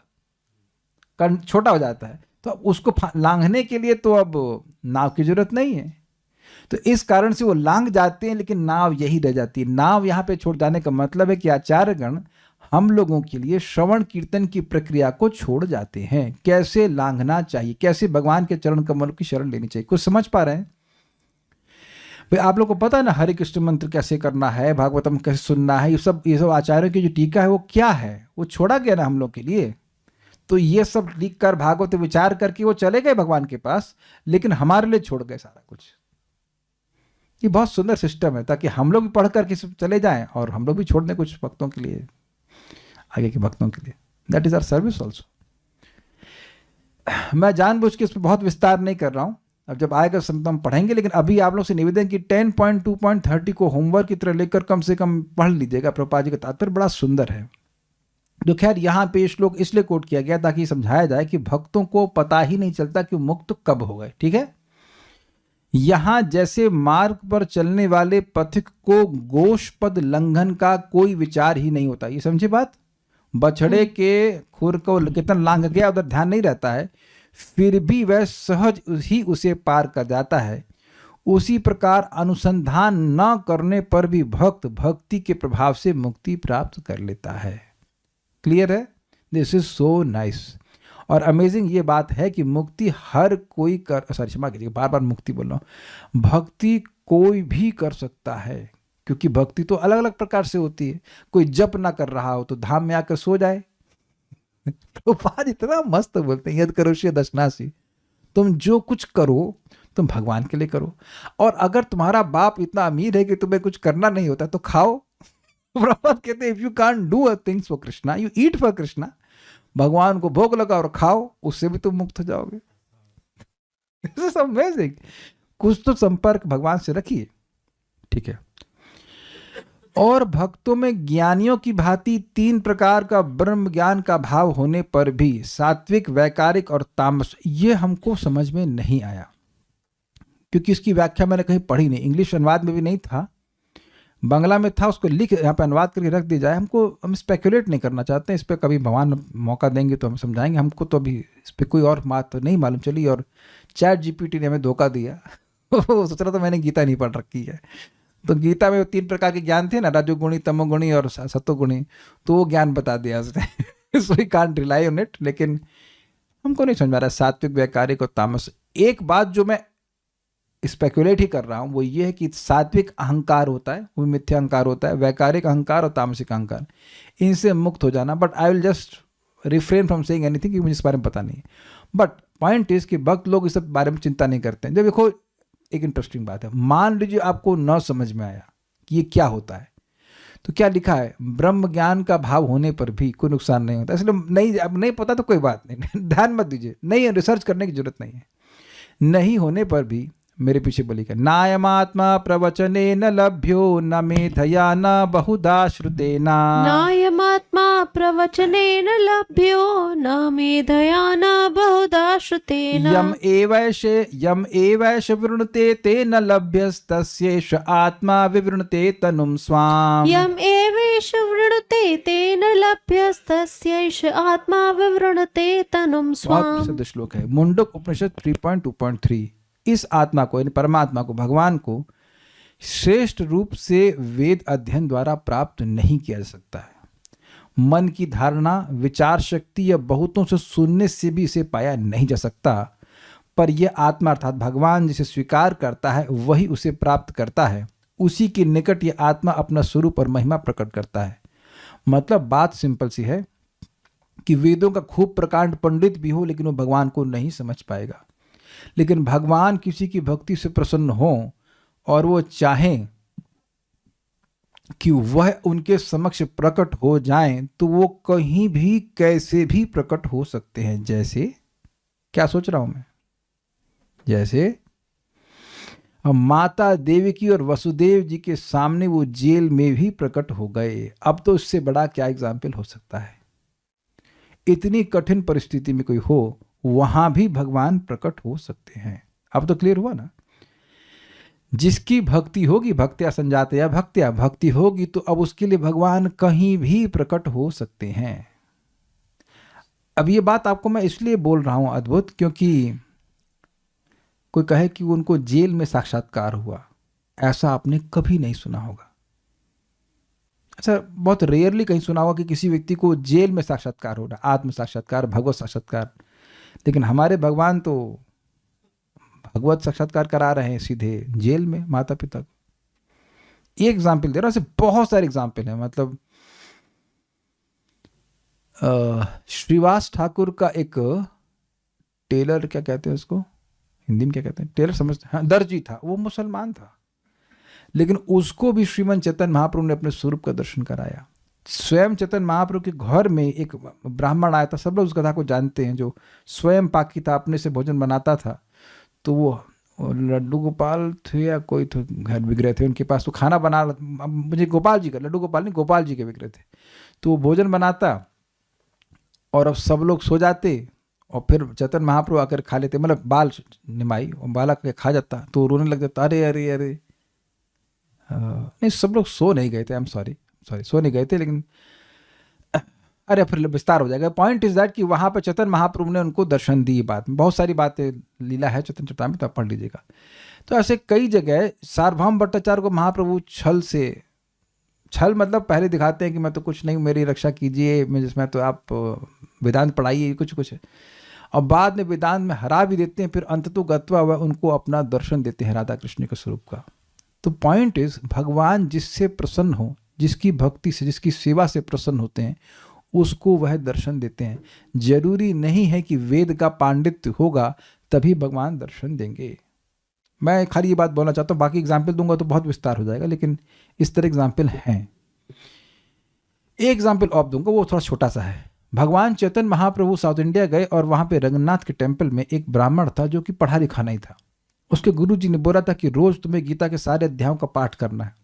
छोटा हो जाता है। तो अब उसको लांघने के लिए तो अब नाव की जरूरत नहीं है, तो इस कारण से वो लांग जाते हैं, लेकिन नाव यही रह जाती है। नाव यहाँ पे छोड़ जाने का मतलब है कि आचार्यगण हम लोगों के लिए श्रवण कीर्तन की प्रक्रिया को छोड़ जाते हैं। कैसे लांघना चाहिए, कैसे भगवान के चरण कमल की शरण लेनी चाहिए, कुछ समझ पा रहे हैं भाई? आप लोग को पता है ना हरे कृष्ण मंत्र कैसे करना है, भागवतम कैसे सुनना है, ये सब आचार्यों की जो टीका है वो क्या है, वो छोड़ा गया ना हम लोग के लिए। तो ये सब लिख कर भागवत विचार करके वो चले गए भगवान के पास, लेकिन हमारे लिए छोड़ गए सारा कुछ। ये बहुत सुंदर सिस्टम है, ताकि हम लोग भी पढ़ करके चले जाएं और हम लोग भी छोड़ दें कुछ भक्तों के लिए, आगे के भक्तों के लिए। That is our service also. मैं जानबूझ के इस पर बहुत विस्तार नहीं कर रहा हूं, अब जब आएगा समय तो हम पढ़ेंगे, लेकिन अभी आप लोग से निवेदन कि 10.2.30 को होमवर्क की तरह लेकर कम से कम पढ़ लीजिएगा। प्रभुपाद जी का तात्पर्य बड़ा सुंदर है। तो खैर यहाँ पे श्लोक इसलिए कोट किया गया ताकि समझाया जाए कि भक्तों को पता ही नहीं चलता कि मुक्त कब हो गए। ठीक है, यहाँ जैसे मार्ग पर चलने वाले पथिक को गोष्पद लंघन का कोई विचार ही नहीं होता, ये समझे बात। बछड़े के खुर को कितना लांघ गया उधर ध्यान नहीं रहता है, फिर भी वह सहज ही उसे पार कर जाता है। उसी प्रकार अनुसंधान न करने पर भी भक्त भक्ति के प्रभाव से मुक्ति प्राप्त कर लेता है। क्लियर है? दिस इज सो नाइस और अमेजिंग ये बात है कि मुक्ति हर कोई कर, सॉरी क्षमा कीजिएगा बार बार मुक्ति बोल रहा हूँ, भक्ति कोई भी कर सकता है, क्योंकि भक्ति तो अलग अलग प्रकार से होती है। कोई जप ना कर रहा हो तो धाम में आकर सो जाए। प्रभुपाद इतना मस्त बोलते हैं, यद करोषि दशनासी, तुम जो कुछ करो तुम भगवान के लिए करो। और अगर तुम्हारा बाप इतना अमीर है कि तुम्हें कुछ करना नहीं होता तो खाओ। प्रभुपाद कहते हैं if you can't do a things for Krishna you eat for Krishna. भगवान को भोग लगाओ और खाओ, उससे भी तुम मुक्त हो जाओगे। This is amazing। कुछ तो संपर्क भगवान से रखिए। ठीक है, और भक्तों में ज्ञानियों की भांति 3 प्रकार का ब्रह्म ज्ञान का भाव होने पर भी सात्विक, वैकारिक और तामस, ये हमको समझ में नहीं आया, क्योंकि इसकी व्याख्या मैंने कहीं पढ़ी नहीं, इंग्लिश अनुवाद में भी नहीं था, बांग्ला में था, उसको लिख यहाँ पे अनुवाद करके रख दी जाए। हम स्पेकुलेट नहीं करना चाहते हैं इस पर, कभी भगवान मौका देंगे तो हम समझाएंगे। हमको तो अभी इस पर कोई और बात तो नहीं मालूम चली, और चैट जीपीटी ने हमें धोखा दिया। सोच रहा था मैंने गीता नहीं पढ़ रखी है, तो गीता में 3 प्रकार के ज्ञान थे ना, रजोगुणी, तमोगुणी और सत्वगुणी, तो वो ज्ञान बता दिया उसने। So we can't rely on it. लेकिन हमको नहीं समझ में आ रहा सात्विक, वैकारिक और तामस। एक बात जो मैं स्पेकुलेट ही कर रहा हूं वो ये है कि सात्विक अहंकार होता है, वो मिथ्या अहंकार होता है, वैकारिक अहंकार और तामसिक अहंकार, इनसे मुक्त हो जाना। But I will just refrain from saying anything, क्योंकि मुझे इस बारे में पता नहीं है। बट पॉइंट इज कि भक्त लोग इस बारे में चिंता नहीं करते हैं। जब देखो एक इंटरेस्टिंग बात है, मान लीजिए आपको न समझ में आया कि ये क्या होता है, तो क्या लिखा है, ब्रह्म ज्ञान का भाव होने पर भी कोई नुकसान नहीं होता। इसलिए नहीं, अब नहीं पता तो कोई बात नहीं, ध्यान मत दीजिए, नहीं रिसर्च करने की जरूरत नहीं है। नहीं होने पर भी मेरे पीछे बोलिएगा, नायमात्मा प्रवचने न लभ्यो न मेधया न बहुधा श्रुतेना। नायमात्मा प्रवचने न लभ्यो न मेधया न बहुधा श्रुतेन। यम एवैष वृणुते तेन लभ्यस्तस्यैष आत्मा विवृणुते तनुं स्वाम। यम एवैष वृणुते तेन लभ्यस्तस्यैष आत्मा विवृणुते तनुं स्वाम। बहुत प्रसिद्ध श्लोक है, मुंडक उपनिषद 3.2.3। इस आत्मा को, यानी परमात्मा को, भगवान को श्रेष्ठ रूप से वेद अध्ययन द्वारा प्राप्त नहीं किया जा सकता है। मन की धारणा, विचार शक्ति या बहुतों से सुनने से भी इसे पाया नहीं जा सकता। पर यह आत्मा अर्थात भगवान जिसे स्वीकार करता है वही उसे प्राप्त करता है। उसी के निकट यह आत्मा अपना स्वरूप और महिमा प्रकट करता है। मतलब बात सिंपल सी है कि वेदों का खूब प्रकांड पंडित भी हो लेकिन वो भगवान को नहीं समझ पाएगा। लेकिन भगवान किसी की भक्ति से प्रसन्न हो और वो चाहें कि वह उनके समक्ष प्रकट हो जाएं, तो वो कहीं भी कैसे भी प्रकट हो सकते हैं। जैसे, क्या सोच रहा हूं मैं, जैसे माता देवकी और वसुदेव जी के सामने वो जेल में भी प्रकट हो गए। अब तो इससे बड़ा क्या एग्जाम्पल हो सकता है। इतनी कठिन परिस्थिति में कोई हो, वहां भी भगवान प्रकट हो सकते हैं। अब तो क्लियर हुआ ना। जिसकी भक्ति होगी, भक्त्या संजातया भक्त्या, भक्ति होगी तो अब उसके लिए भगवान कहीं भी प्रकट हो सकते हैं। अब ये बात आपको मैं इसलिए बोल रहा हूं अद्भुत, क्योंकि कोई कहे कि उनको जेल में साक्षात्कार हुआ, ऐसा आपने कभी नहीं सुना होगा। अच्छा, बहुत रेयरली कहीं सुना होगा कि किसी व्यक्ति को जेल में साक्षात्कार हो रहा, आत्म साक्षात्कार, भगवत साक्षात्कार। लेकिन हमारे भगवान तो भगवत साक्षात्कार करा रहे हैं सीधे जेल में माता पिता को। एक एग्जाम्पल दे रहा हूं, ऐसे बहुत सारे एग्जाम्पल हैं। मतलब श्रीवास ठाकुर का एक टेलर, क्या कहते हैं उसको हिंदी में, क्या कहते हैं, टेलर समझते, हाँ, दर्जी था। वो मुसलमान था, लेकिन उसको भी श्रीमन चैतन्य महाप्रभु ने अपने स्वरूप का दर्शन कराया। स्वयं चैतन्य महाप्रभु के घर में एक ब्राह्मण आया था, सब लोग उस कथा को जानते हैं, जो स्वयं पाकी था, अपने से भोजन बनाता था। तो वो और लड्डू गोपाल थे या कोई तो घर विग्रह थे उनके पास, तो खाना बना, अब मुझे गोपाल जी का, लड्डू गोपाल नहीं, गोपाल जी के विग्रह थे, तो वो भोजन बनाता और अब सब लोग सो जाते और फिर चैतन्य महाप्रभु आकर खा लेते, मतलब बाल निमाई और बाला के खा जाता, तो रोने लग जाता, अरे अरे अरे। नहीं, सब लोग सो नहीं गए थे, आई एम सॉरी सो नहीं गए थे, लेकिन अरे फिर विस्तार हो जाएगा। पॉइंट इज दैट कि वहाँ पर चैतन्य महाप्रभु ने उनको दर्शन दी। बात में बहुत सारी बातें लीला है चैतन्य चरितामृत, तो आप पढ़ लीजिएगा। तो ऐसे कई जगह सार्वभौम भट्टाचार्य को महाप्रभु छल मतलब पहले दिखाते हैं कि मैं तो कुछ नहीं, मेरी रक्षा कीजिए, जिसमें तो आप वेदांत पढ़ाइए, कुछ कुछ है, और बाद में वेदांत में हरा भी देते हैं, फिर अंततो गत्वा वह उनको अपना दर्शन देते हैं राधा कृष्ण के स्वरूप का। तो पॉइंट इज, भगवान जिससे प्रसन्न हो, जिसकी भक्ति से, जिसकी सेवा से प्रसन्न होते हैं, उसको वह दर्शन देते हैं। जरूरी नहीं है कि वेद का पांडित्य होगा तभी भगवान दर्शन देंगे। मैं खाली ये बात बोलना चाहता हूँ, बाकी एग्जाम्पल दूंगा तो बहुत विस्तार हो जाएगा, लेकिन इस तरह एग्जाम्पल हैं। एक एग्जाम्पल और दूंगा, वो थोड़ा छोटा सा है। भगवान चैतन्य महाप्रभु साउथ इंडिया गए और वहाँ पे रंगनाथ के टेम्पल में एक ब्राह्मण था जो कि पढ़ा लिखा नहीं था। उसके गुरु जी ने बोला था कि रोज तुम्हें गीता के सारे अध्यायों का पाठ करना है।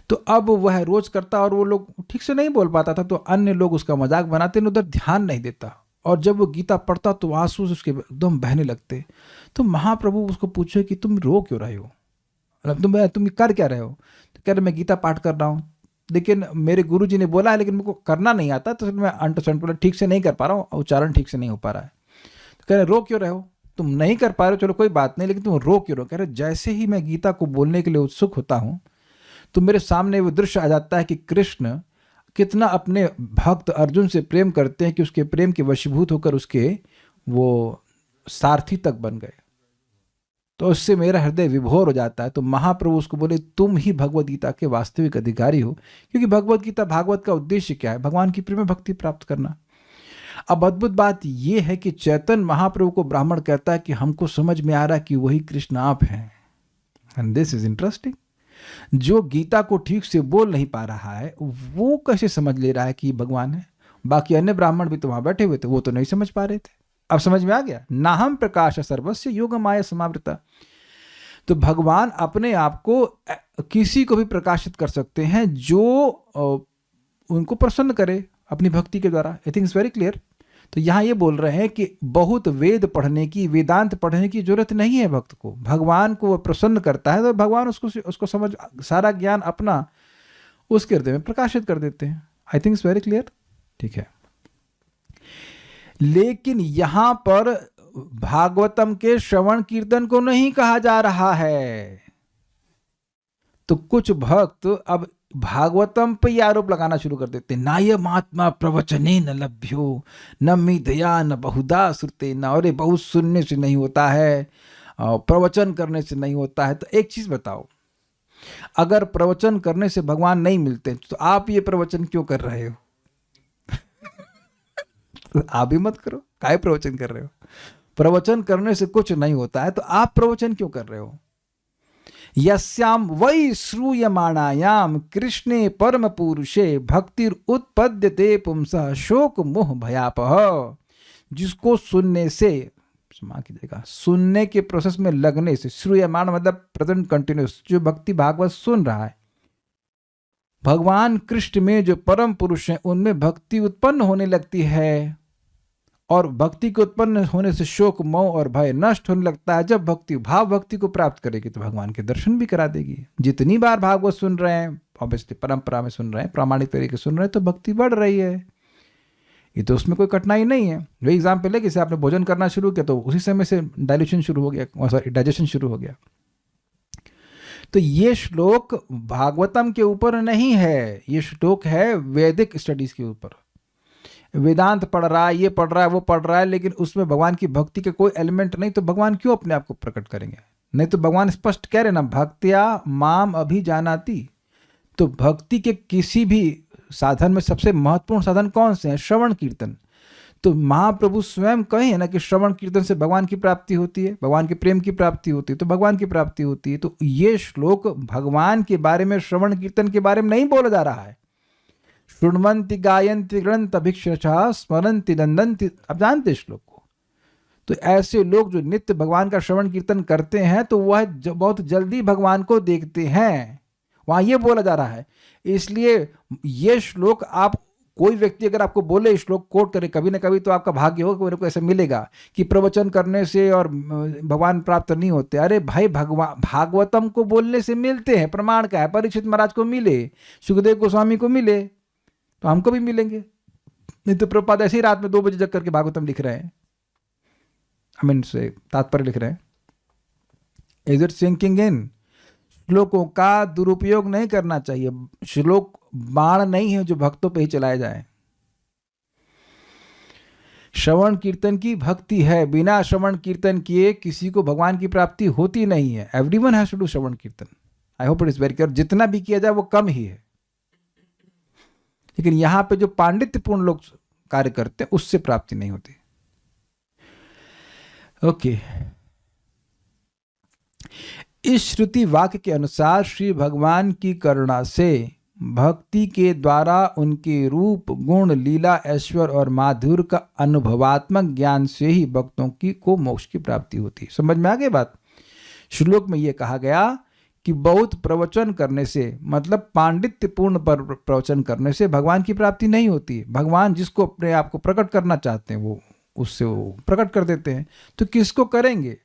तो अब वह रोज करता और वो लोग ठीक से नहीं बोल पाता था, तो अन्य लोग उसका मजाक बनाते, उधर ध्यान नहीं देता, और जब वो गीता पढ़ता तो आंसू उसके एकदम बहने लगते। तो महाप्रभु उसको पूछे कि तुम रो क्यों रहे हो, मतलब तुम कर क्या रहे हो? तो कह रहे मैं गीता पाठ कर रहा हूँ, लेकिन मेरे गुरु जी ने बोला है, लेकिन मेरे को करना नहीं आता, तो मैं अंडरस्टैंड ठीक से नहीं कर पा रहा हूँ, उच्चारण ठीक से नहीं हो पा रहा है। तो कह रहे रो क्यों रहे हो? तुम नहीं कर पा रहे हो, चलो कोई बात नहीं, लेकिन तुम रो क्यों रहे हो? कह रहे जैसे ही मैं गीता को बोलने के लिए उत्सुक होता हूँ तो मेरे सामने वो दृश्य आ जाता है कि कृष्ण कितना अपने भक्त अर्जुन से प्रेम करते हैं कि उसके प्रेम के वशीभूत होकर उसके वो सारथी तक बन गए। तो उससे मेरा हृदय विभोर हो जाता है। तो महाप्रभु उसको बोले तुम ही भगवद गीता के वास्तविक अधिकारी हो, क्योंकि भगवद गीता, भागवत का उद्देश्य क्या है? भगवान की प्रेम भक्ति प्राप्त करना। अब अद्भुत बात यह है कि चैतन्य महाप्रभु को ब्राह्मण कहता है कि हमको समझ में आ रहा है कि वही कृष्ण आप हैं। And this is interesting. जो गीता को ठीक से बोल नहीं पा रहा है वो कैसे समझ ले रहा है कि भगवान है? बाकी अन्य ब्राह्मण भी तो वहां बैठे हुए थे, वो तो नहीं समझ पा रहे थे। अब समझ में आ गया, नाहम प्रकाश सर्वस्य योग माया समावृता। तो भगवान अपने आप को किसी को भी प्रकाशित कर सकते हैं जो उनको प्रसन्न करे अपनी भक्ति के द्वारा। I think it's very clear. तो यहाँ ये बोल रहे हैं कि बहुत वेद पढ़ने की, वेदांत पढ़ने की जरूरत नहीं है भक्त को। भगवान को वह प्रसन्न करता है तो भगवान उसको समझ, सारा ज्ञान अपना उसके हृदय में प्रकाशित कर देते हैं। I think it's very clear. ठीक है, लेकिन यहां पर भागवतम के श्रवण कीर्तन को नहीं कहा जा रहा है। तो कुछ भक्त अब भागवतम पे ये आरोप लगाना शुरू कर देते, नायम आत्मा प्रवचने न लभ्यो न मिथया न बहुधा श्रुते न, और बहुत सुनने से नहीं होता है, प्रवचन करने से नहीं होता है। तो एक चीज बताओ, अगर प्रवचन करने से भगवान नहीं मिलते तो आप ये प्रवचन क्यों कर रहे हो? तो आप भी मत करो, काय प्रवचन कर रहे हो? प्रवचन करने से कुछ नहीं होता है तो आप प्रवचन क्यों कर रहे हो? यस्याम वै श्रूयमाणायाम कृष्णे परम पुरुषे भक्तिर उत्पद्यते पुंसः शोक मोह भयापह। जिसको सुनने से, क्षमा कीजिएगा, सुनने के प्रोसेस में लगने से, श्रूयमाण मतलब प्रेजेंट कंटिन्यूस, जो भक्ति भागवत सुन रहा है, भगवान कृष्ण में जो परम पुरुष हैं उनमें भक्ति उत्पन्न होने लगती है, और भक्ति के उत्पन्न होने से शोक मोह और भय नष्ट होने लगता है। जब भक्ति भाव भक्ति को प्राप्त करेगी तो भगवान के दर्शन भी करा देगी। जितनी बार भागवत सुन रहे हैं, ऑब्वियसली परंपरा में सुन रहे हैं, प्रामाणिक तरीके से सुन रहे हैं, तो भक्ति बढ़ रही है। ये तो उसमें कोई कठिनाई नहीं है। वही एग्जाम्पल है कि आपने भोजन करना शुरू किया तो उसी समय से डाइल्यूशन शुरू हो गया, सॉरी डाइजेशन शुरू हो गया। तो ये श्लोक भागवतम के ऊपर नहीं है, ये श्लोक है वैदिक स्टडीज के ऊपर। वेदांत पढ़ रहा है, ये पढ़ रहा है, वो पढ़ रहा है, लेकिन उसमें भगवान की भक्ति के कोई एलिमेंट नहीं, तो भगवान क्यों अपने आप को प्रकट करेंगे? नहीं तो भगवान स्पष्ट कह रहे ना, भक्त्या माम अभिजानाति। तो भक्ति के किसी भी साधन में सबसे महत्वपूर्ण साधन कौन से हैं? श्रवण कीर्तन। तो महाप्रभु स्वयं कहे ना कि श्रवण कीर्तन से भगवान की प्राप्ति होती है, भगवान के प्रेम की प्राप्ति होती है, तो भगवान की प्राप्ति होती है। तो ये श्लोक भगवान के बारे में, श्रवण कीर्तन के बारे में नहीं बोला जा रहा है। शृण्वन्ति गायन्ति गृणन्ति अभिक्षणा स्मरन्ति नंदन्ति, आप जानते श्लोक को। तो ऐसे लोग जो नित्य भगवान का श्रवण कीर्तन करते हैं तो वह बहुत जल्दी भगवान को देखते हैं, वहां ये बोला जा रहा है। इसलिए ये श्लोक, आप कोई व्यक्ति अगर आपको बोले श्लोक कोट करे कभी ना कभी, तो आपका भाग्य हो कि मेरे को ऐसा मिलेगा कि प्रवचन करने से और भगवान प्राप्त नहीं होते। अरे भाई, भगवान भागवतम को बोलने से मिलते हैं, प्रमाण का है। परीक्षित महाराज को मिले, सुखदेव गोस्वामी को मिले, तो हमको भी मिलेंगे। नहीं तो प्रभुपाद ऐसे ही रात में 2 बजे जग करके भागवतम लिख रहे हैं, से तात्पर्य लिख रहे हैं। Is it sinking in? श्लोकों का दुरुपयोग नहीं करना चाहिए। श्लोक बाण नहीं है जो भक्तों पे ही चलाए जाए। श्रवण कीर्तन की भक्ति है, बिना श्रवण कीर्तन किए किसी को भगवान की प्राप्ति होती नहीं है। एवरीवन हैज टू डू श्रवण कीर्तन। I hope it is very clear. जितना भी किया जाए वो कम ही है, लेकिन यहां पे जो पांडित्यपूर्ण लोग कार्य करते हैं उससे प्राप्ति नहीं होती। ओके इस श्रुति वाक्य के अनुसार श्री भगवान की करुणा से भक्ति के द्वारा उनके रूप, गुण, लीला, ऐश्वर्य और माधुर्य का अनुभवात्मक ज्ञान से ही भक्तों को मोक्ष की प्राप्ति होती है। समझ में आ गई बात? श्लोक में यह कहा गया कि बहुत प्रवचन करने से, मतलब पांडित्यपूर्ण प्रवचन करने से भगवान की प्राप्ति नहीं होती। भगवान जिसको अपने आप को प्रकट करना चाहते हैं वो उससे वो प्रकट कर देते हैं। तो किसको करेंगे?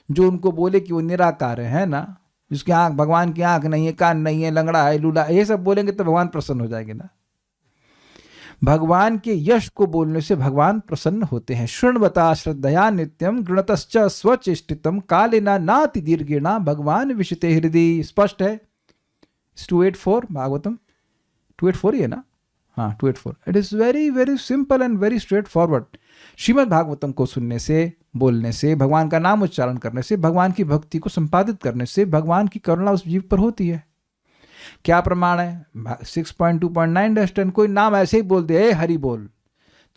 जो उनको बोले कि वो निराकार है ना, जिसकी आंख, भगवान की आंख नहीं है, कान नहीं है, लंगड़ा है, लूला, ये सब बोलेंगे तो भगवान प्रसन्न हो जाएंगे ना। भगवान के यश को बोलने से भगवान प्रसन्न होते हैं। शृण्वता श्रद्धया नित्यम गृणतश्च स्वचेष्टितम कालेना नाति दीर्घेणा भगवान विशते हृदय। स्पष्ट है। 284 भागवतम 284 ही है ना? हाँ 284। It is very very simple and very straight forward. Shrimad Bhagavatam को सुनने से, बोलने से, भगवान का नाम उच्चारण करने से, भगवान की भक्ति को संपादित करने से भगवान की करुणा उस जीव पर होती है। क्या प्रमाण है? 6.2.9-10 कोई नाम ऐसे ही बोल दे, हरि बोल,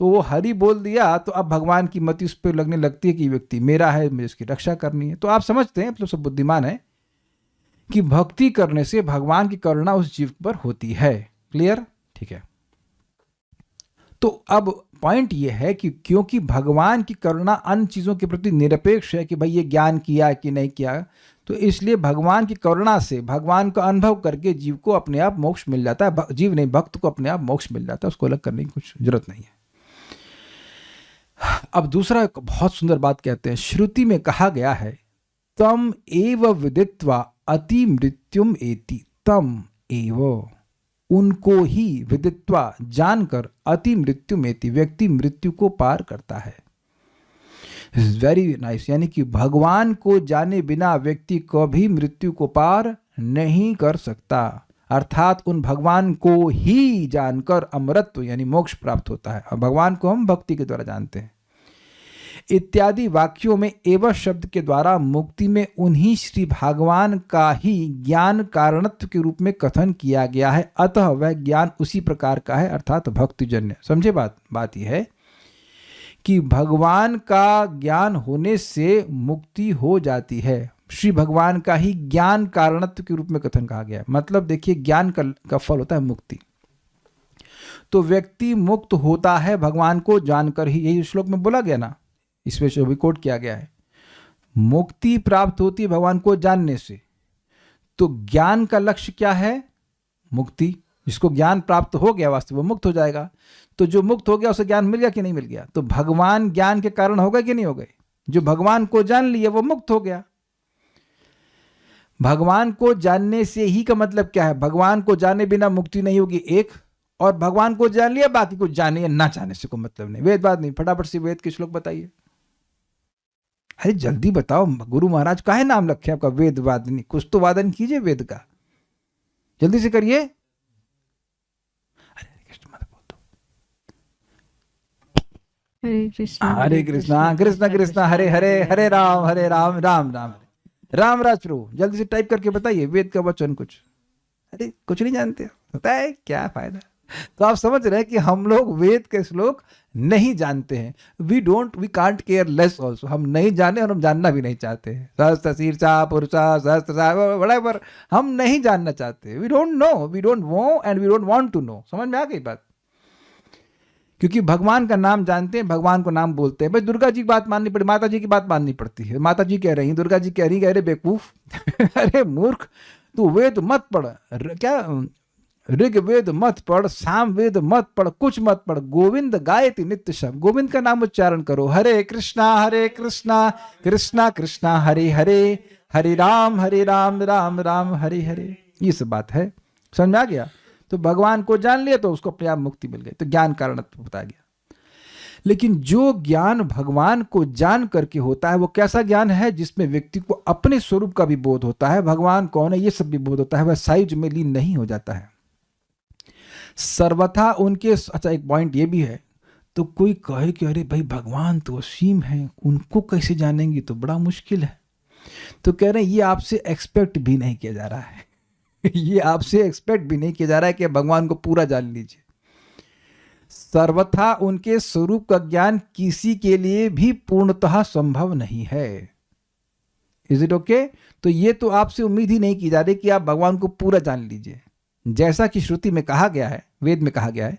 तो वो हरि बोल दिया तो अब भगवान की मति उस पर लगने लगती है कि व्यक्ति मेरा है, मुझे इसकी रक्षा करनी है। तो आप समझते हैं, मतलब सब बुद्धिमान है कि भक्ति करने से भगवान की करुणा उस जीव पर होती है। क्लियर? ठीक है। तो अब पॉइंट ये है कि क्योंकि भगवान की करुणा अन्य चीज़ों के प्रति निरपेक्ष है कि भाई ये ज्ञान किया कि नहीं किया, तो इसलिए भगवान की करुणा से, भगवान का अनुभव करके जीव को अपने आप मोक्ष मिल जाता है। जीव नहीं, भक्त को अपने आप मोक्ष मिल जाता है, उसको अलग करने की कुछ जरूरत नहीं है। अब दूसरा बहुत सुंदर बात कहते हैं, श्रुति में कहा गया है तम एव विदित्वा अति मृत्युम एति। तम एव, उनको ही, विदित्वा, जानकर, अति मृत्यु मेति, व्यक्ति मृत्यु को पार करता है। Very nice. यानी कि भगवान को जाने बिना व्यक्ति कभी मृत्यु को पार नहीं कर सकता, अर्थात उन भगवान को ही जानकर अमरत्व यानी मोक्ष प्राप्त होता है। और भगवान को हम भक्ति के द्वारा जानते हैं। इत्यादि वाक्यों में एवं शब्द के द्वारा मुक्ति में उन्हीं श्री भगवान का ही ज्ञान कारणत्व के रूप में कथन किया गया है। अतः वह ज्ञान उसी प्रकार का है, अर्थात भक्तिजन्य। समझे बात यह है कि भगवान का ज्ञान होने से मुक्ति हो जाती है। श्री भगवान का ही ज्ञान कारणत्व के रूप में कथन कहा गया है। मतलब देखिए, ज्ञान का फल होता है मुक्ति। तो व्यक्ति मुक्त होता है भगवान को जानकर ही, यही श्लोक में बोला गया ना, इसमें जो भी कोट किया गया है। मुक्ति प्राप्त होती है भगवान को जानने से। तो ज्ञान का लक्ष्य क्या है? मुक्ति। जिसको ज्ञान प्राप्त हो गया वास्तव वो मुक्त हो जाएगा। तो जो मुक्त हो गया उसे ज्ञान मिल गया कि नहीं मिल गया? तो भगवान ज्ञान के कारण हो गए कि नहीं हो गए? जो भगवान को जान लिया वो मुक्त हो गया। भगवान को जानने से ही का मतलब क्या है? भगवान को जाने बिना मुक्ति नहीं होगी, एक। और भगवान को जान लिया, बाकी कुछ जाने या ना जाने से कोई मतलब नहीं। वेद बात नहीं, फटाफट से वेद के श्लोक बताइए। अरे जल्दी बताओ, गुरु महाराज काहे नाम रखे आपका वेद वादनी? कुछ तो वादन कीजिए वेद का, जल्दी से करिए। हरे कृष्ण मत बोल दो। हरे कृष्णा हरे कृष्णा कृष्ण कृष्ण हरे हरे, हरे राम राम राम राम राज प्रभु। जल्दी से टाइप करके बताइए वेद का वचन कुछ। अरे कुछ नहीं जानते, पता है क्या फायदा? तो आप समझ रहे हैं कि हम लोग वेद के श्लोक नहीं जानते हैं। We can't care less also. हम नहीं जाने और हम जानना भी नहीं चाहते हैं। सहस्त्र शीर्षा पुरुषा सहस्त्र व्हाटएवर, हम नहीं जानना चाहते। We don't know, we don't know and we don't want to know. समझ में आ गई बात? क्योंकि भगवान का नाम जानते हैं, भगवान को नाम बोलते हैं। भाई दुर्गा जी की बात माननी पड़ी, माता जी की बात माननी पड़ती है। माता जी कह रही हैं, दुर्गा जी कह रही है, अरे बेवकूफ अरे मूर्ख, तू वेद मत पढ़, क्या ऋग्वेद मत पढ़, साम वेद मत पढ़, कुछ मत पढ़, गोविंद गायति नित्य शब्द, गोविंद का नाम उच्चारण करो, हरे कृष्णा कृष्णा कृष्णा हरे हरे, हरे राम राम राम हरे हरे। ये सब बात है, समझ में आ गया? तो भगवान को जान लिया तो उसको अपने आप मुक्ति मिल गई, तो ज्ञान कारणत्व बताया गया। लेकिन जो ज्ञान भगवान को जान करके होता है वो कैसा ज्ञान है? जिसमें व्यक्ति को अपने स्वरूप का भी बोध होता है, भगवान कौन है ये सब भी बोध होता है, वह साइज में लीन नहीं हो जाता है सर्वथा उनके। अच्छा, एक पॉइंट ये भी है, तो कोई कहे कि अरे भाई भगवान तो असीम है, उनको कैसे जानेंगे, तो बड़ा मुश्किल है। तो कह रहे हैं ये आपसे एक्सपेक्ट भी नहीं किया जा रहा है ये आपसे एक्सपेक्ट भी नहीं किया जा रहा है कि भगवान को पूरा जान लीजिए। सर्वथा उनके स्वरूप का ज्ञान किसी के लिए भी पूर्णतः संभव नहीं है। Is it okay? तो ये तो आपसे उम्मीद ही नहीं की जा रही कि आप भगवान को पूरा जान लीजिए। जैसा कि श्रुति में कहा गया है, वेद में कहा गया है,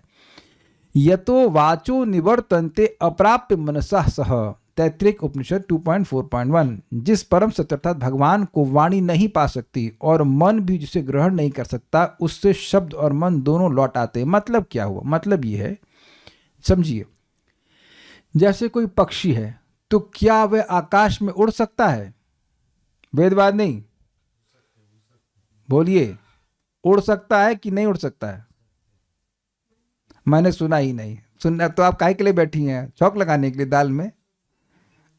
यतो वाचो निवर्तन्ते अप्राप्य मनसा सह, तैत्तिरीय उपनिषद 2.4.1। जिस परम सत्य अर्थात भगवान को वाणी नहीं पा सकती और मन भी जिसे ग्रहण नहीं कर सकता, उससे शब्द और मन दोनों लौट आते। मतलब क्या हुआ? मतलब ये है, समझिए, जैसे कोई पक्षी है तो क्या वह आकाश में उड़ सकता है? वेदवाद नहीं, बोलिए, उड़ सकता है कि नहीं उड़ सकता है? मैंने सुना ही नहीं। सुनना तो आप काहे के लिए बैठी हैं? चौक लगाने के लिए दाल में?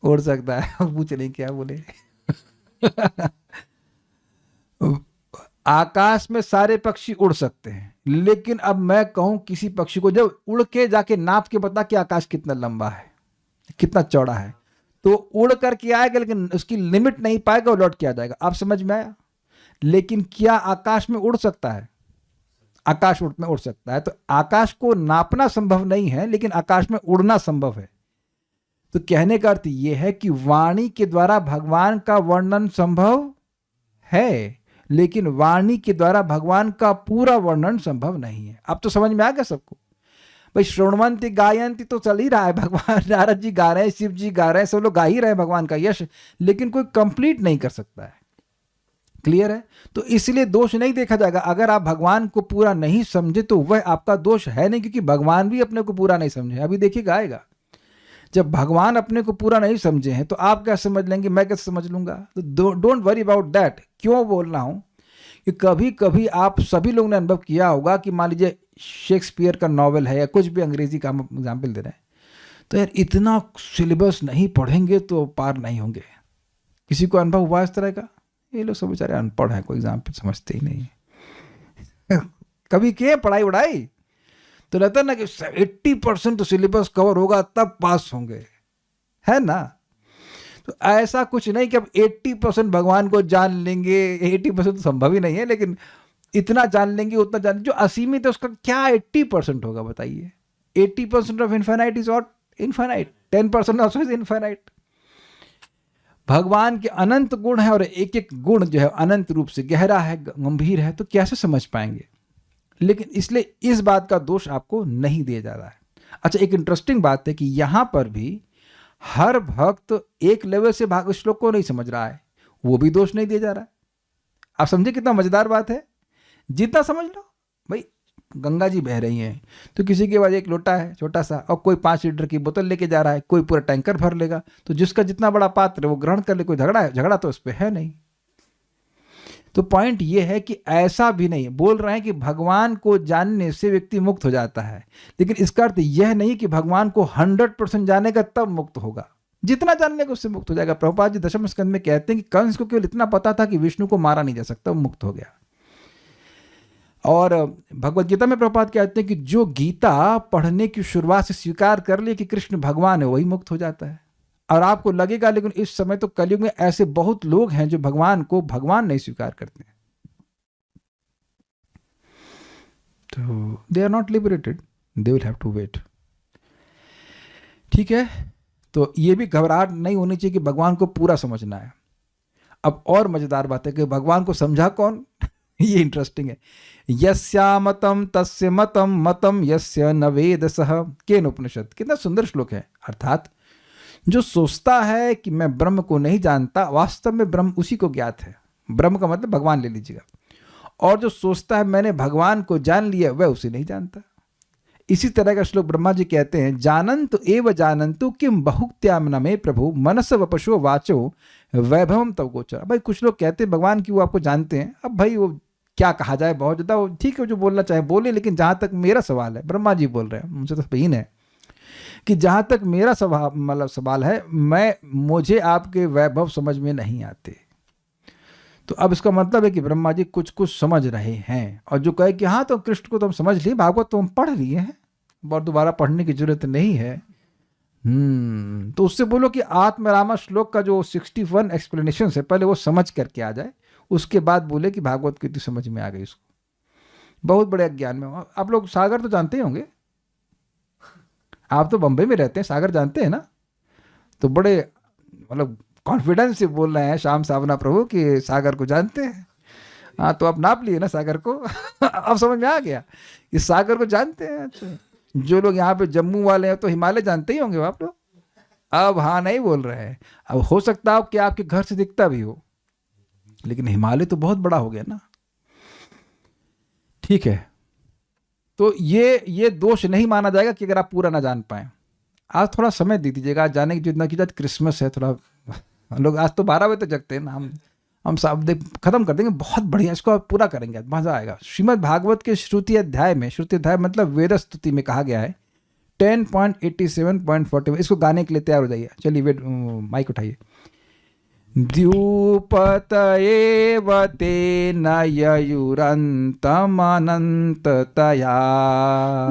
उड़ सकता है पूछ रही क्या बोले आकाश में सारे पक्षी उड़ सकते हैं, लेकिन अब मैं कहूं किसी पक्षी को जब उड़ के जाके नाप के बता कि आकाश कितना लंबा है, कितना चौड़ा है, तो उड़ करके आएगा लेकिन उसकी लिमिट नहीं पाएगा और लौट के आ जाएगा। आप समझ में आया? लेकिन क्या आकाश में उड़ सकता है? आकाश में उड़ सकता है। तो आकाश को नापना संभव नहीं है, लेकिन आकाश में उड़ना संभव है। तो कहने का अर्थ यह है कि वाणी के द्वारा भगवान का वर्णन संभव है, लेकिन वाणी के द्वारा भगवान का पूरा वर्णन संभव नहीं है। अब तो समझ में आ गया सबको? भाई श्रवणवंती गायंती तो चल ही रहा है, भगवान नारद जी गा रहे हैं, शिव जी गा रहे हैं, सब लोग गा ही रहे हैं भगवान का यश, लेकिन कोई कंप्लीट नहीं कर सकता है। क्लियर है? तो इसलिए दोष नहीं देखा जाएगा। अगर आप भगवान को पूरा नहीं समझे तो वह आपका दोष है नहीं, क्योंकि भगवान भी अपने को पूरा नहीं समझे। अभी देखिएगा आएगा, जब भगवान अपने को पूरा नहीं समझे हैं तो आप क्या समझ लेंगे, मैं कैसे समझ लूंगा? तो डोंट वरी अबाउट दैट। क्यों बोल रहा हूं कि कभी कभी आप सभी लोगों ने अनुभव किया होगा कि मान लीजिए शेक्सपियर का नॉवेल है या कुछ भी, अंग्रेजी का एग्जाम्पल दे रहे हैं, तो यार इतना सिलेबस नहीं पढ़ेंगे तो पार नहीं होंगे। किसी को अनुभव हुआ इस तरह का? ये लोग सब बेचारे अनपढ़ हैं, कोई एग्जाम्पल समझते ही नहीं कभी किए पढ़ाई वढ़ाई? तो रहता ना कि 80% तो सिलेबस कवर होगा तब पास होंगे, है ना? तो ऐसा कुछ नहीं कि अब 80% भगवान को जान लेंगे, 80% तो संभव ही नहीं है, लेकिन इतना जान लेंगे उतना जान, जो असीमित है उसका क्या 80% होगा बताइए? 80% of infinite is not infinite, 10% also is infinite. भगवान के अनंत गुण है और एक एक गुण जो है अनंत रूप से गहरा है, गंभीर है, तो कैसे समझ पाएंगे? लेकिन इसलिए इस बात का दोष आपको नहीं दिया जा रहा है। अच्छा, एक इंटरेस्टिंग बात है कि यहां पर भी हर भक्त एक लेवल से भाग श्लोक को नहीं समझ रहा है, वो भी दोष नहीं दिया जा रहा है। आप समझे कितना मजेदार बात है? जितना समझ लो, भाई गंगा जी बह रही हैं तो किसी के पास एक लोटा है छोटा सा, और कोई 5 लीटर की बोतल लेके जा रहा है, कोई पूरा टैंकर भर लेगा, तो जिसका जितना बड़ा पात्र है वो ग्रहण कर ले, कोई झगड़ा तो उस पर है नहीं। तो पॉइंट ये है कि ऐसा भी नहीं बोल रहे हैं कि भगवान को जानने से व्यक्ति मुक्त हो जाता है, लेकिन इसका अर्थ यह नहीं कि भगवान को 100% जानेगा तब मुक्त होगा। जितना जानने को उससे मुक्त हो जाएगा। प्रभुपाद जी दशम स्कंद में कहते हैं कि कंस को केवल इतना पता था कि विष्णु को मारा नहीं जा सकता, वो मुक्त हो गया। और भगवत गीता में प्रभुपाद कहते हैं कि जो गीता पढ़ने की शुरुआत से स्वीकार कर ले कि कृष्ण भगवान है, वही मुक्त हो जाता है। और आपको लगेगा लेकिन इस समय तो कलयुग में ऐसे बहुत लोग हैं जो भगवान को भगवान नहीं स्वीकार करते हैं, तो they are not liberated, they will have to wait. ठीक है, तो ये भी घबराहट नहीं होनी चाहिए कि भगवान को पूरा समझना है। अब और मजेदार बात है कि भगवान को समझा कौन ये इंटरेस्टिंग है। यस्यामतं तस्य मतं मतं यस्य न वेद सः, केन उपनिषद। कितना सुंदर श्लोक है। अर्थात जो सोचता है कि मैं ब्रह्म को नहीं जानता, वास्तव में ब्रह्म उसी को ज्ञात है। ब्रह्म का मतलब भगवान ले लीजिएगा। और जो सोचता है मैंने भगवान को जान लिया, वह उसे नहीं जानता। इसी तरह का श्लोक ब्रह्मा जी कहते हैं, जानन्तु एव जानन्तु किम बहुक्त्याम न मे प्रभु मनस वपशो वाचो वैभवम तव गोचर। भाई कुछ लोग कहते हैं भगवान की वो आपको जानते हैं। अब भाई वो क्या कहा जाए, बहुत ज़्यादा वो ठीक है, जो बोलना चाहे बोले, लेकिन जहाँ तक मेरा सवाल है, ब्रह्मा जी बोल रहे हैं, मुझसे तो यकीन है कि जहाँ तक मेरा सवाल है, मुझे आपके वैभव समझ में नहीं आते। तो अब इसका मतलब है कि ब्रह्मा जी कुछ कुछ समझ रहे हैं। और जो कहे कि हाँ तो कृष्ण को तो हम समझ लिए, भागवत तो हम पढ़ लिए हैं, और दोबारा पढ़ने की जरूरत नहीं है। तो उससे बोलो कि आत्मरामा श्लोक का जो 61 एक्सप्लेनेशन है, पहले वो समझ करके आ जाए, उसके बाद बोले कि भागवत कितनी समझ में आ गई उसको। बहुत बड़े अज्ञान में। आप लोग सागर तो जानते ही होंगे, आप तो बम्बई में रहते हैं, सागर जानते हैं ना। तो बड़े मतलब कॉन्फिडेंस से बोल रहे हैं श्याम सावना प्रभु कि सागर को जानते हैं। हाँ तो आप नाप लिए ना सागर को। अब समझ में आ गया कि सागर को जानते हैं। अच्छा, जो लोग यहाँ पे जम्मू वाले हैं तो हिमालय जानते ही होंगे आप लोग। अब हाँ नहीं बोल रहे हैं। अब हो सकता है कि आपके घर से दिखता भी हो, लेकिन हिमालय तो बहुत बड़ा हो गया ना। ठीक है, तो ये दोष नहीं माना जाएगा कि अगर आप पूरा ना जान पाए। आज थोड़ा समय दे दीजिएगा, आज जाने की जितना की क्रिसमस है, थोड़ा लोग आज तो 12 बजे तक जगते हैं ना। हम सब खत्म कर देंगे, बहुत बढ़िया, इसको आप पूरा करेंगे, मजा आएगा। श्रीमद् भागवत के श्रुति अध्याय में, श्रुति अध्याय मतलब वेद स्तुति में कहा गया है 10.87.41, इसको गाने के लिए तैयार हो जाइए। चलिए वेट माइक उठाइए। द्युपतएव तेन ययुरन्तमनन्ततया,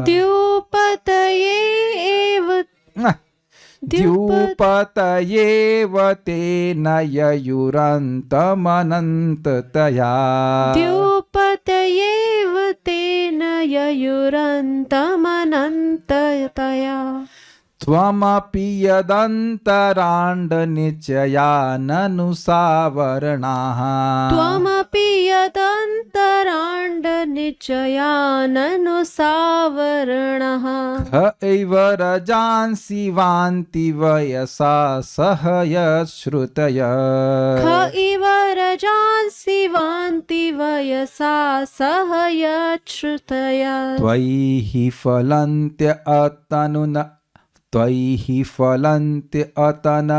द्युपतएव तेन ययुरन्तमनन्ततया, द्युपतएव तेन ययुरन्तमनन्ततया, त्वमपि यदन्तराण्डनिचयाननुसावरणाः, त्वमपि यदन्तराण्डनिचयाननुसावरणः, ख एव रजांसि वान्ति वयसा सह यच्छ्रुतयः, ख इव रजांसि वान्ति वयसा सह यच्छ्रुतयः, त्वयि फलन्त्य अतन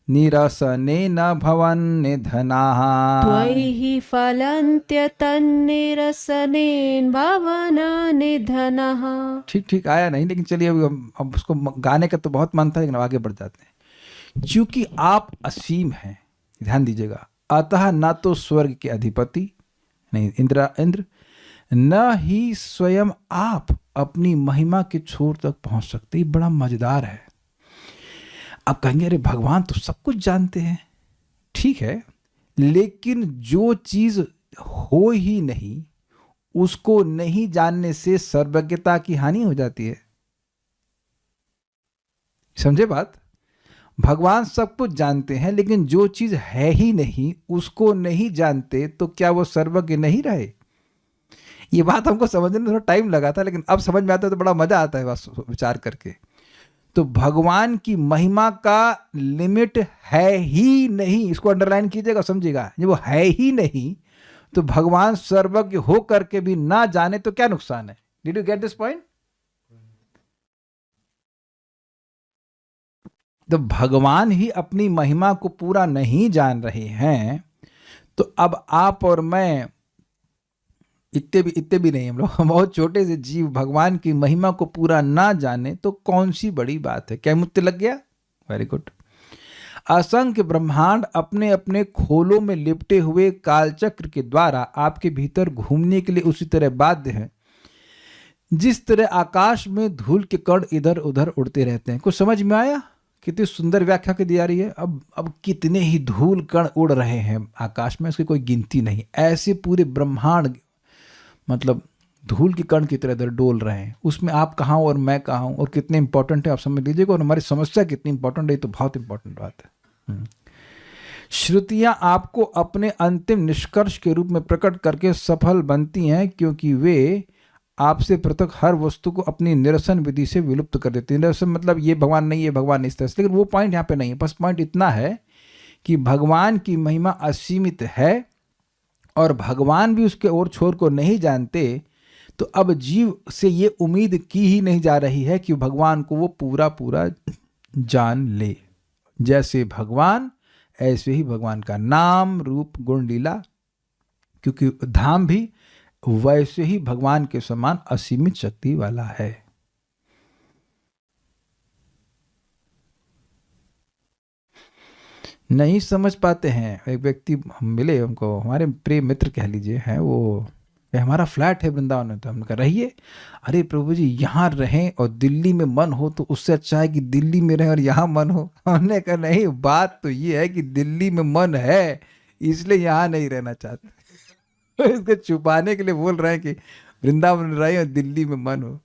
निरसनेन भवन्निधनाः, त्वयि फलन्त्यतन्निरसनेन भवन्निधनाः। ठीक आया नहीं, लेकिन चलिए अब उसको गाने का तो बहुत मन था, लेकिन आगे बढ़ जाते हैं। क्योंकि आप असीम हैं, ध्यान दीजिएगा, अतः न तो स्वर्ग के अधिपति नहीं इंद्र, न ही स्वयं आप अपनी महिमा के छोर तक पहुंच सकते। बड़ा मजेदार है। आप कहेंगे अरे भगवान तो सब कुछ जानते हैं, ठीक है, लेकिन जो चीज हो ही नहीं उसको नहीं जानने से सर्वज्ञता की हानि हो जाती है। समझे बात? भगवान सब कुछ जानते हैं, लेकिन जो चीज है ही नहीं उसको नहीं जानते, तो क्या वो सर्वज्ञ नहीं रहे? ये बात हमको समझने में थोड़ा टाइम लगा था, लेकिन अब समझ में आता है तो बड़ा मजा आता है विचार करके। तो भगवान की महिमा का लिमिट है ही नहीं, इसको अंडरलाइन कीजिएगा, समझिएगा। जब वो है ही नहीं तो भगवान सर्वज्ञ हो करके भी ना जाने तो क्या नुकसान है? Did you get this point? तो भगवान ही अपनी महिमा को पूरा नहीं जान रहे हैं, तो अब आप और मैं इतने भी नहीं, हम लोग बहुत छोटे से जीव भगवान की महिमा को पूरा ना जाने तो कौन सी बड़ी बात है? क्या मुझे लग गया? Very good. असंख्य ब्रह्मांड अपने अपने खोलों में लिपटे हुए कालचक्र के द्वारा आपके भीतर घूमने के लिए उसी तरह बाध्य हैं जिस तरह आकाश में धूल के कण इधर उधर उड़ते रहते हैं। कुछ समझ में आया? कितनी सुंदर व्याख्या की दी जा रही है। अब कितने ही धूल कण उड़ रहे हैं आकाश में, उसकी कोई गिनती नहीं। ऐसे पूरे ब्रह्मांड मतलब धूल के कण की तरह इधर डोल रहे हैं। उसमें आप कहाँ हो और मैं कहाँ हूँ और कितने इंपॉर्टेंट है आप समझ लीजिएगा। और हमारी समस्या कितनी इंपॉर्टेंट है, तो बहुत इंपॉर्टेंट बात है। श्रुतियां आपको अपने अंतिम निष्कर्ष के रूप में प्रकट करके सफल बनती हैं, क्योंकि वे आपसे पृथक हर वस्तु को अपनी निरसन विधि से विलुप्त कर देती है। निरसन मतलब ये भगवान नहीं, ये भगवान नहीं, इस तरह से। लेकिन वो पॉइंट यहाँ पे नहीं है। बस पॉइंट इतना है कि भगवान की महिमा असीमित है और भगवान भी उसके और छोर को नहीं जानते, तो अब जीव से ये उम्मीद की ही नहीं जा रही है कि भगवान को वो पूरा पूरा जान ले। जैसे भगवान ऐसे ही भगवान का नाम, रूप, गुण, लीला, क्योंकि धाम भी वैसे ही भगवान के समान असीमित शक्ति वाला है। नहीं समझ पाते हैं। एक व्यक्ति हम मिले, हमको हमारे प्रिय मित्र कह लीजिए हैं, वो हमारा फ्लैट है वृंदावन में, तो हमने कहा रहिए। अरे प्रभु जी यहाँ रहें और दिल्ली में मन हो तो उससे अच्छा है कि दिल्ली में रहें और यहाँ मन हो। हमने कहा नहीं, बात तो ये है कि दिल्ली में मन है इसलिए यहाँ नहीं रहना चाहते। इसको छुपाने के लिए बोल रहे हैं कि वृंदावन में रहे और दिल्ली में मन हो।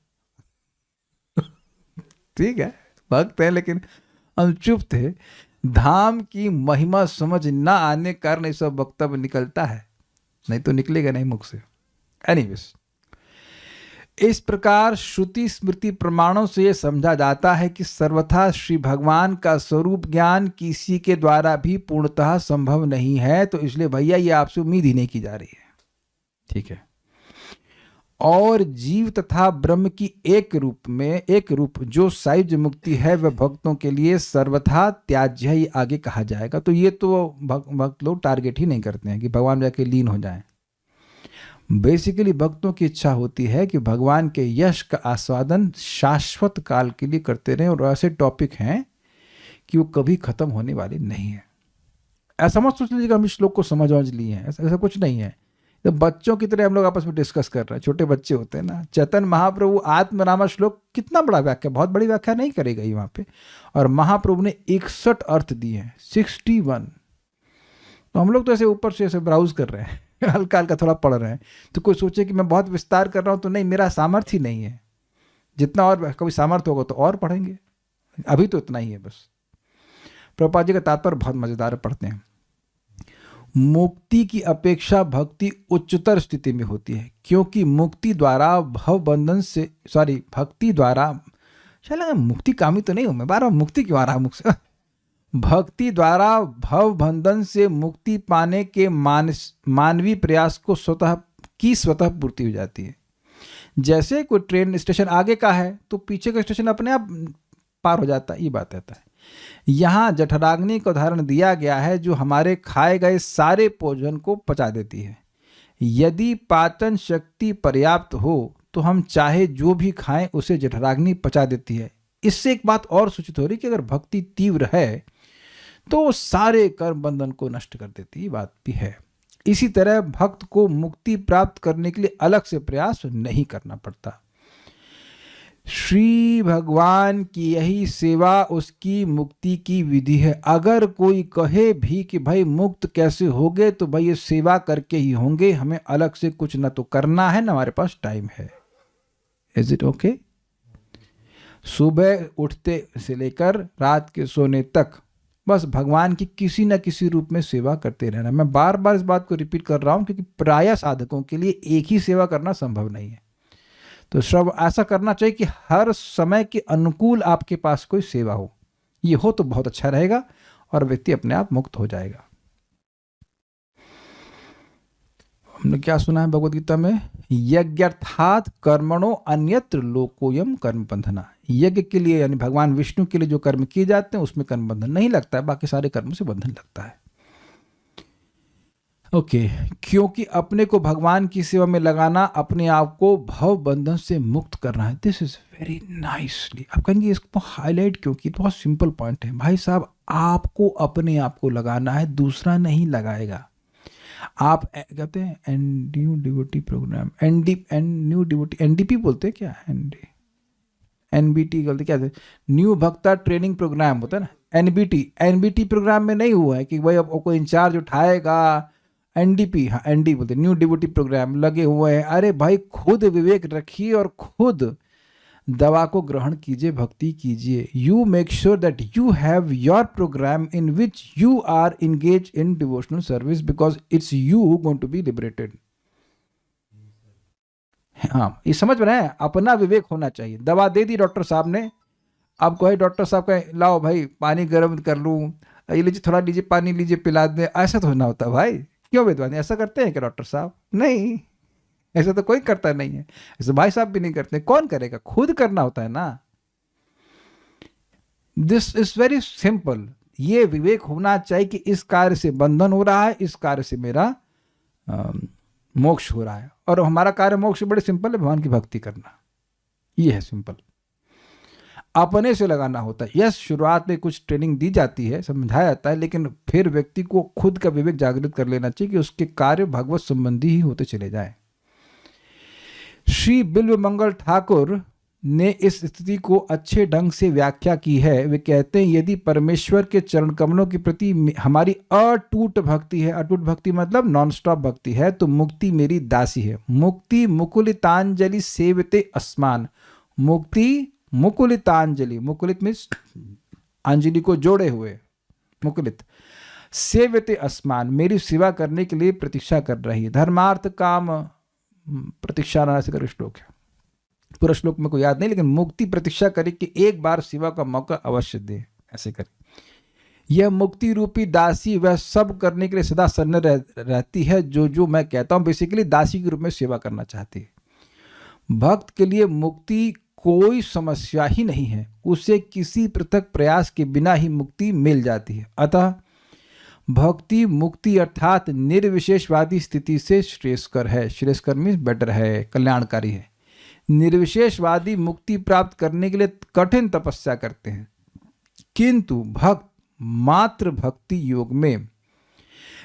ठीक है, भक्त है, लेकिन हम चुप थे। धाम की महिमा समझ ना आने कारण ये सब वक्तव्य निकलता है, नहीं तो निकलेगा नहीं मुख से। एनीवेज, इस प्रकार श्रुति स्मृति प्रमाणों से यह समझा जाता है कि सर्वथा श्री भगवान का स्वरूप ज्ञान किसी के द्वारा भी पूर्णतः संभव नहीं है। तो इसलिए भैया ये आपसे उम्मीद ही नहीं की जा रही है। ठीक है। और जीव तथा ब्रह्म की एक रूप जो सायुज्य मुक्ति है, वह भक्तों के लिए सर्वथा त्याज्य है, ये आगे कहा जाएगा। तो ये तो भक्त लोग टारगेट ही नहीं करते हैं कि भगवान जाके लीन हो जाएं। बेसिकली भक्तों की इच्छा होती है कि भगवान के यश का आस्वादन शाश्वत काल के लिए करते रहें, और ऐसे टॉपिक हैं कि वो कभी खत्म होने वाले नहीं है। ऐसा मत सोच लीजिएगा हम इस श्लोक को समझ लिए हैं, ऐसा कुछ नहीं है। तो बच्चों की तरह हम लोग आपस में डिस्कस कर रहे हैं, छोटे बच्चे होते हैं ना। चैतन्य महाप्रभु आत्मनामा श्लोक कितना बड़ा व्याख्या, बहुत बड़ी व्याख्या नहीं करेगा वहाँ पे, और महाप्रभु ने 61 अर्थ दिए हैं, 61। तो हम लोग तो ऐसे ऊपर से ऐसे ब्राउज कर रहे हैं, हल्का हल्का थोड़ा पढ़ रहे हैं। तो कोई सोचे कि मैं बहुत विस्तार कर रहा हूँ, तो नहीं, मेरा सामर्थ्य ही नहीं है। जितना और कभी सामर्थ्य होगा तो और पढ़ेंगे, अभी तो इतना ही है बस। प्रभुपाद जी का तात्पर्य बहुत मजेदार पढ़ते हैं। मुक्ति की अपेक्षा भक्ति उच्चतर स्थिति में होती है, क्योंकि मुक्ति द्वारा भव बंधन से भक्ति द्वारा, चला मुक्ति कामी तो नहीं हूं मैं, बार बार मुक्ति क्यों आ रहा मुख से। भक्ति द्वारा भव बंधन से मुक्ति पाने के मानवीय प्रयास को स्वतः पूर्ति हो जाती है। जैसे कोई ट्रेन स्टेशन आगे का है तो पीछे का स्टेशन अपने आप पार हो जाता है, ये बात रहता है। यहाँ जठराग्नि का उदाहरण दिया गया है, जो हमारे खाए गए सारे भोजन को पचा देती है। यदि पाचन शक्ति पर्याप्त हो तो हम चाहे जो भी खाएं उसे जठराग्नि पचा देती है। इससे एक बात और सूचित हो रही कि अगर भक्ति तीव्र है तो सारे कर्म बंधन को नष्ट कर देती, बात भी है। इसी तरह भक्त को मुक्ति प्राप्त करने के लिए अलग से प्रयास नहीं करना पड़ता। श्री भगवान की यही सेवा उसकी मुक्ति की विधि है। अगर कोई कहे भी कि भाई मुक्त कैसे होंगे, तो भाई ये सेवा करके ही होंगे, हमें अलग से कुछ ना तो करना है ना हमारे पास टाइम है। Is it okay? सुबह उठते से लेकर रात के सोने तक बस भगवान की किसी न किसी रूप में सेवा करते रहना। मैं बार बार इस बात को रिपीट कर रहा हूं, क्योंकि प्रायः साधकों के लिए एक ही सेवा करना संभव नहीं है। तो सब ऐसा करना चाहिए कि हर समय के अनुकूल आपके पास कोई सेवा हो। ये हो तो बहुत अच्छा रहेगा और व्यक्ति अपने आप मुक्त हो जाएगा। हमने क्या सुना है भगवद गीता में? यज्ञार्थात् कर्मणो अन्यत्र लोकोयम कर्म बंधना। यज्ञ के लिए यानी भगवान विष्णु के लिए जो कर्म किए जाते हैं उसमें कर्म बंधन नहीं लगता है, बाकी सारे कर्मों से बंधन लगता है। ओके, क्योंकि अपने को भगवान की सेवा में लगाना अपने आप को भव बंधन से मुक्त करना है। This is very nicely. आप कहेंगे इसको हाईलाइट क्यों की? बहुत सिंपल पॉइंट है भाई साहब, आपको अपने आप को लगाना है, दूसरा नहीं लगाएगा। आप कहते हैं new devotee program, new devotee, NDP बोलते हैं क्या? एनबीटी बोलते क्या? न्यू भक्ता ट्रेनिंग प्रोग्राम होता है ना, एनबीटी प्रोग्राम में नहीं हुआ है कि भाई अब कोई इंचार्ज उठाएगा। एनडीपी, हाँ एनडी बोलते, न्यू डिवोटी प्रोग्राम लगे हुए हैं। अरे भाई खुद विवेक रखिए और खुद दवा को ग्रहण कीजिए, भक्ति कीजिए। You make sure that you have your program in which you are engage in devotional service because it's you going to be liberated. हाँ, ये समझ में रहे हैं, अपना विवेक होना चाहिए। दवा दे दी डॉक्टर साहब ने, अब कहे डॉक्टर साहब कहे लाओ भाई पानी गर्म कर लूँ, ये लीजिए थोड़ा लीजिए पानी लीजिए पिला दे, ऐसा तो ना होता भाई। क्यों विद्वान ऐसा करते हैं क्या डॉक्टर साहब? नहीं, ऐसा तो कोई करता नहीं है, ऐसे भाई साहब भी नहीं करते। कौन करेगा? खुद करना होता है ना। This is very simple. ये विवेक होना चाहिए कि इस कार्य से बंधन हो रहा है, इस कार्य से मेरा मोक्ष हो रहा है। और हमारा कार्य मोक्ष बड़े सिंपल है, भगवान की भक्ति करना, ये है सिंपल। अपने से लगाना होता है। यस, शुरुआत में कुछ ट्रेनिंग दी जाती है, समझाया जाता है, लेकिन फिर व्यक्ति को खुद का विवेक जागृत कर लेना चाहिए कि उसके कार्य भगवत संबंधी ही होते चले जाएं। श्री बिल्व मंगल ठाकुर ने इस स्थिति को अच्छे ढंग से व्याख्या की है। वे कहते हैं यदि परमेश्वर के चरण कमलों के प्रति हमारी अटूट भक्ति है, अटूट भक्ति मतलब नॉन स्टॉप भक्ति है, तो मुक्ति मेरी दासी है। मुक्ति मुकुलितांजलि सेवते अस्मान। मुक्ति मुकुलितांजलि, मुकुलित मीन्स अंजलि को जोड़े हुए, मुकुलित, सेवते अस्मान, मेरी सेवा करने के लिए प्रतीक्षा कर रही है। धर्मार्थ काम प्रतीक्षा नाम से कर श्लोक है, पूरा श्लोक में कोई याद नहीं, लेकिन मुक्ति प्रतीक्षा करे कि एक बार सेवा का मौका अवश्य दे, ऐसे करे। यह मुक्ति रूपी दासी वह सब करने के लिए सदा सन्न रहती है जो मैं कहता हूं, बेसिकली दासी के रूप में सेवा करना चाहती है। भक्त के लिए मुक्ति कोई समस्या ही नहीं है, उसे किसी पृथक प्रयास के बिना ही मुक्ति मिल जाती है। अतः भक्ति मुक्ति अर्थात निर्विशेषवादी स्थिति से श्रेयस्कर है। श्रेयस्कर मीन्स बेटर है, कल्याणकारी है। निर्विशेषवादी मुक्ति प्राप्त करने के लिए कठिन तपस्या करते हैं, किंतु भक्त मात्र भक्ति योग में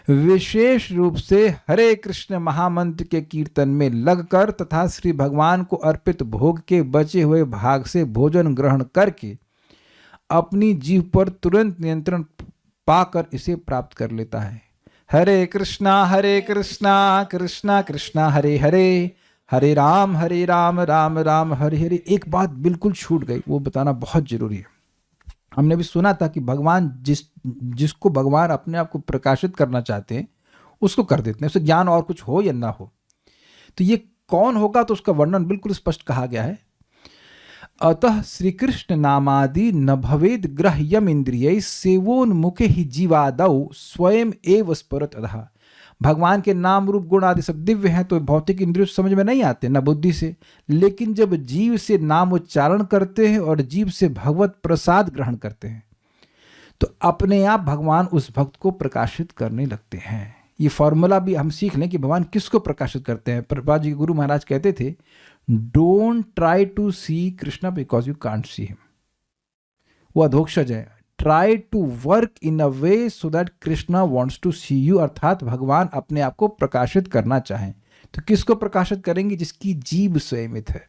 विशेष रूप से हरे कृष्ण महामंत्र के कीर्तन में लगकर तथा श्री भगवान को अर्पित भोग के बचे हुए भाग से भोजन ग्रहण करके अपनी जीभ पर तुरंत नियंत्रण पाकर इसे प्राप्त कर लेता है। हरे कृष्णा कृष्णा कृष्णा हरे हरे, हरे राम राम राम हरे हरे। एक बात बिल्कुल छूट गई, वो बताना बहुत जरूरी है। हमने भी सुना था कि भगवान जिसको भगवान अपने आप को प्रकाशित करना चाहते हैं उसको कर देते हैं, उसे ज्ञान और कुछ हो या ना हो। तो ये कौन होगा, तो उसका वर्णन बिल्कुल स्पष्ट कहा गया है। अतः श्री कृष्ण नामादि न भवेद ग्राह्यम इंद्रिय सेवोन्मुखे ही जीवादौ स्वयं एव स्फुरत अधः। भगवान के नाम रूप गुण आदि सब दिव्य हैं, तो भौतिक इंद्रियों से समझ में नहीं आते, न बुद्धि से। लेकिन जब जीव से नाम उच्चारण करते हैं और जीव से भगवत प्रसाद ग्रहण करते हैं, तो अपने आप भगवान उस भक्त को प्रकाशित करने लगते हैं। ये फॉर्मूला भी हम सीख लें कि भगवान किसको प्रकाशित करते हैं। प्रभुपाद जी गुरु महाराज कहते थे, don't try to see Krishna because you can't see him. वो अधोक्षज है। Try to work in a way so that Krishna wants to see you, अर्थात भगवान अपने आप को प्रकाशित करना चाहें। तो किसको प्रकाशित करेंगे? जिसकी जीभ संयमित है।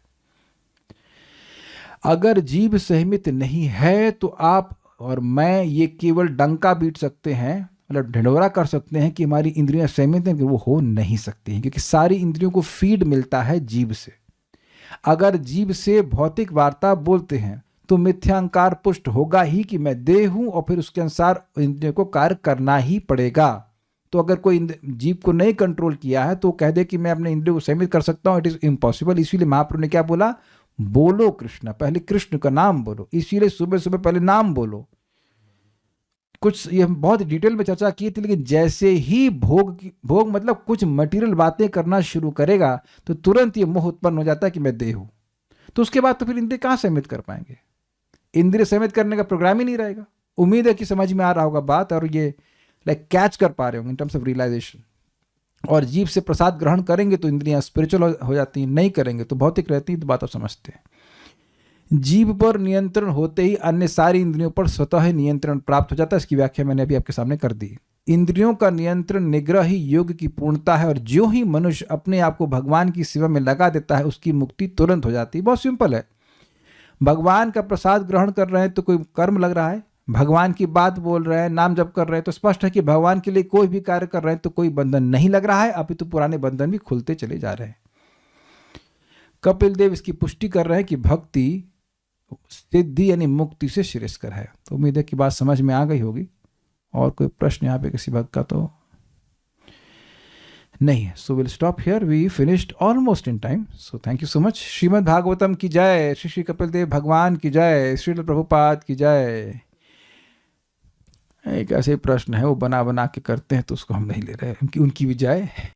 अगर जीभ संयमित नहीं है तो आप और मैं ये केवल डंका पीट सकते हैं, मतलब ढिंढोरा कर सकते हैं कि हमारी इंद्रियां संयमित हैं, कि वो हो नहीं सकती हैं, क्योंकि सारी इंद्रियों को फीड मिलता है जीभ से। अगर जीभ से भौतिक वार्ता बोलते हैं तो मिथ्यांकार पुष्ट होगा ही कि मैं देह हूं, और फिर उसके अनुसार इंद्रियों को कार्य करना ही पड़ेगा। तो अगर कोई जीभ को नहीं कंट्रोल किया है तो कह दे कि मैं अपने इंद्रियों को सीमित कर सकता हूं, इट इज इम्पॉसिबल। इसीलिए महाप्रभु ने क्या बोला? बोलो कृष्ण, पहले कृष्ण का नाम बोलो। इसीलिए सुबह सुबह पहले नाम बोलो। कुछ ये हम बहुत डिटेल में चर्चा की थी, लेकिन जैसे ही भोग मतलब कुछ मटेरियल बातें करना शुरू करेगा तो तुरंत ये मोह उत्पन्न हो जाता है कि मैं देह हूं। तो उसके बाद तो फिर इंद्रिय कहां सीमित कर पाएंगे? इंद्रिय सीमित करने का प्रोग्राम ही नहीं रहेगा। उम्मीद है कि समझ में आ रहा होगा बात, और ये कैच कर पा रहे होंगे इन टर्म्स ऑफ रियलाइजेशन। और जीव से प्रसाद ग्रहण करेंगे तो इंद्रियां स्पिरिचुअल हो जाती हैं, नहीं करेंगे तो भौतिक रहती हैं। तो बात आप समझते हैं। जीव पर नियंत्रण होते ही अन्य सारी इंद्रियों पर स्वतः ही नियंत्रण प्राप्त हो जाता है। इसकी व्याख्या मैंने अभी आपके सामने कर दी। इंद्रियों का नियंत्रण निग्रह ही योग की पूर्णता है, और जो ही मनुष्य अपने आप को भगवान की सेवा में लगा देता है उसकी मुक्ति तुरंत हो जाती है। बहुत सिंपल है। भगवान का प्रसाद ग्रहण कर रहे हैं तो कोई कर्म लग रहा है, भगवान की बात बोल रहे हैं, नाम जप कर रहे हैं, तो स्पष्ट है कि भगवान के लिए कोई भी कार्य कर रहे हैं तो कोई बंधन नहीं लग रहा है, अभी तो पुराने बंधन भी खुलते चले जा रहे हैं। कपिल देव इसकी पुष्टि कर रहे हैं कि भक्ति सिद्धि यानी मुक्ति से श्रेष्ठकर है। तो उम्मीद है कि बात समझ में आ गई होगी। और कोई प्रश्न यहाँ पे किसी भक्त का तो नहीं है। So will stop here, we finished almost in time. So thank you so much. Srimad Bhagavatam की जय, श्री श्री कपिल देव भगवान की जय, श्रील प्रभुपाद की जय। एक ऐसे प्रश्न है वो बना बना के करते हैं तो उसको हम नहीं ले रहे, उनकी भी जय।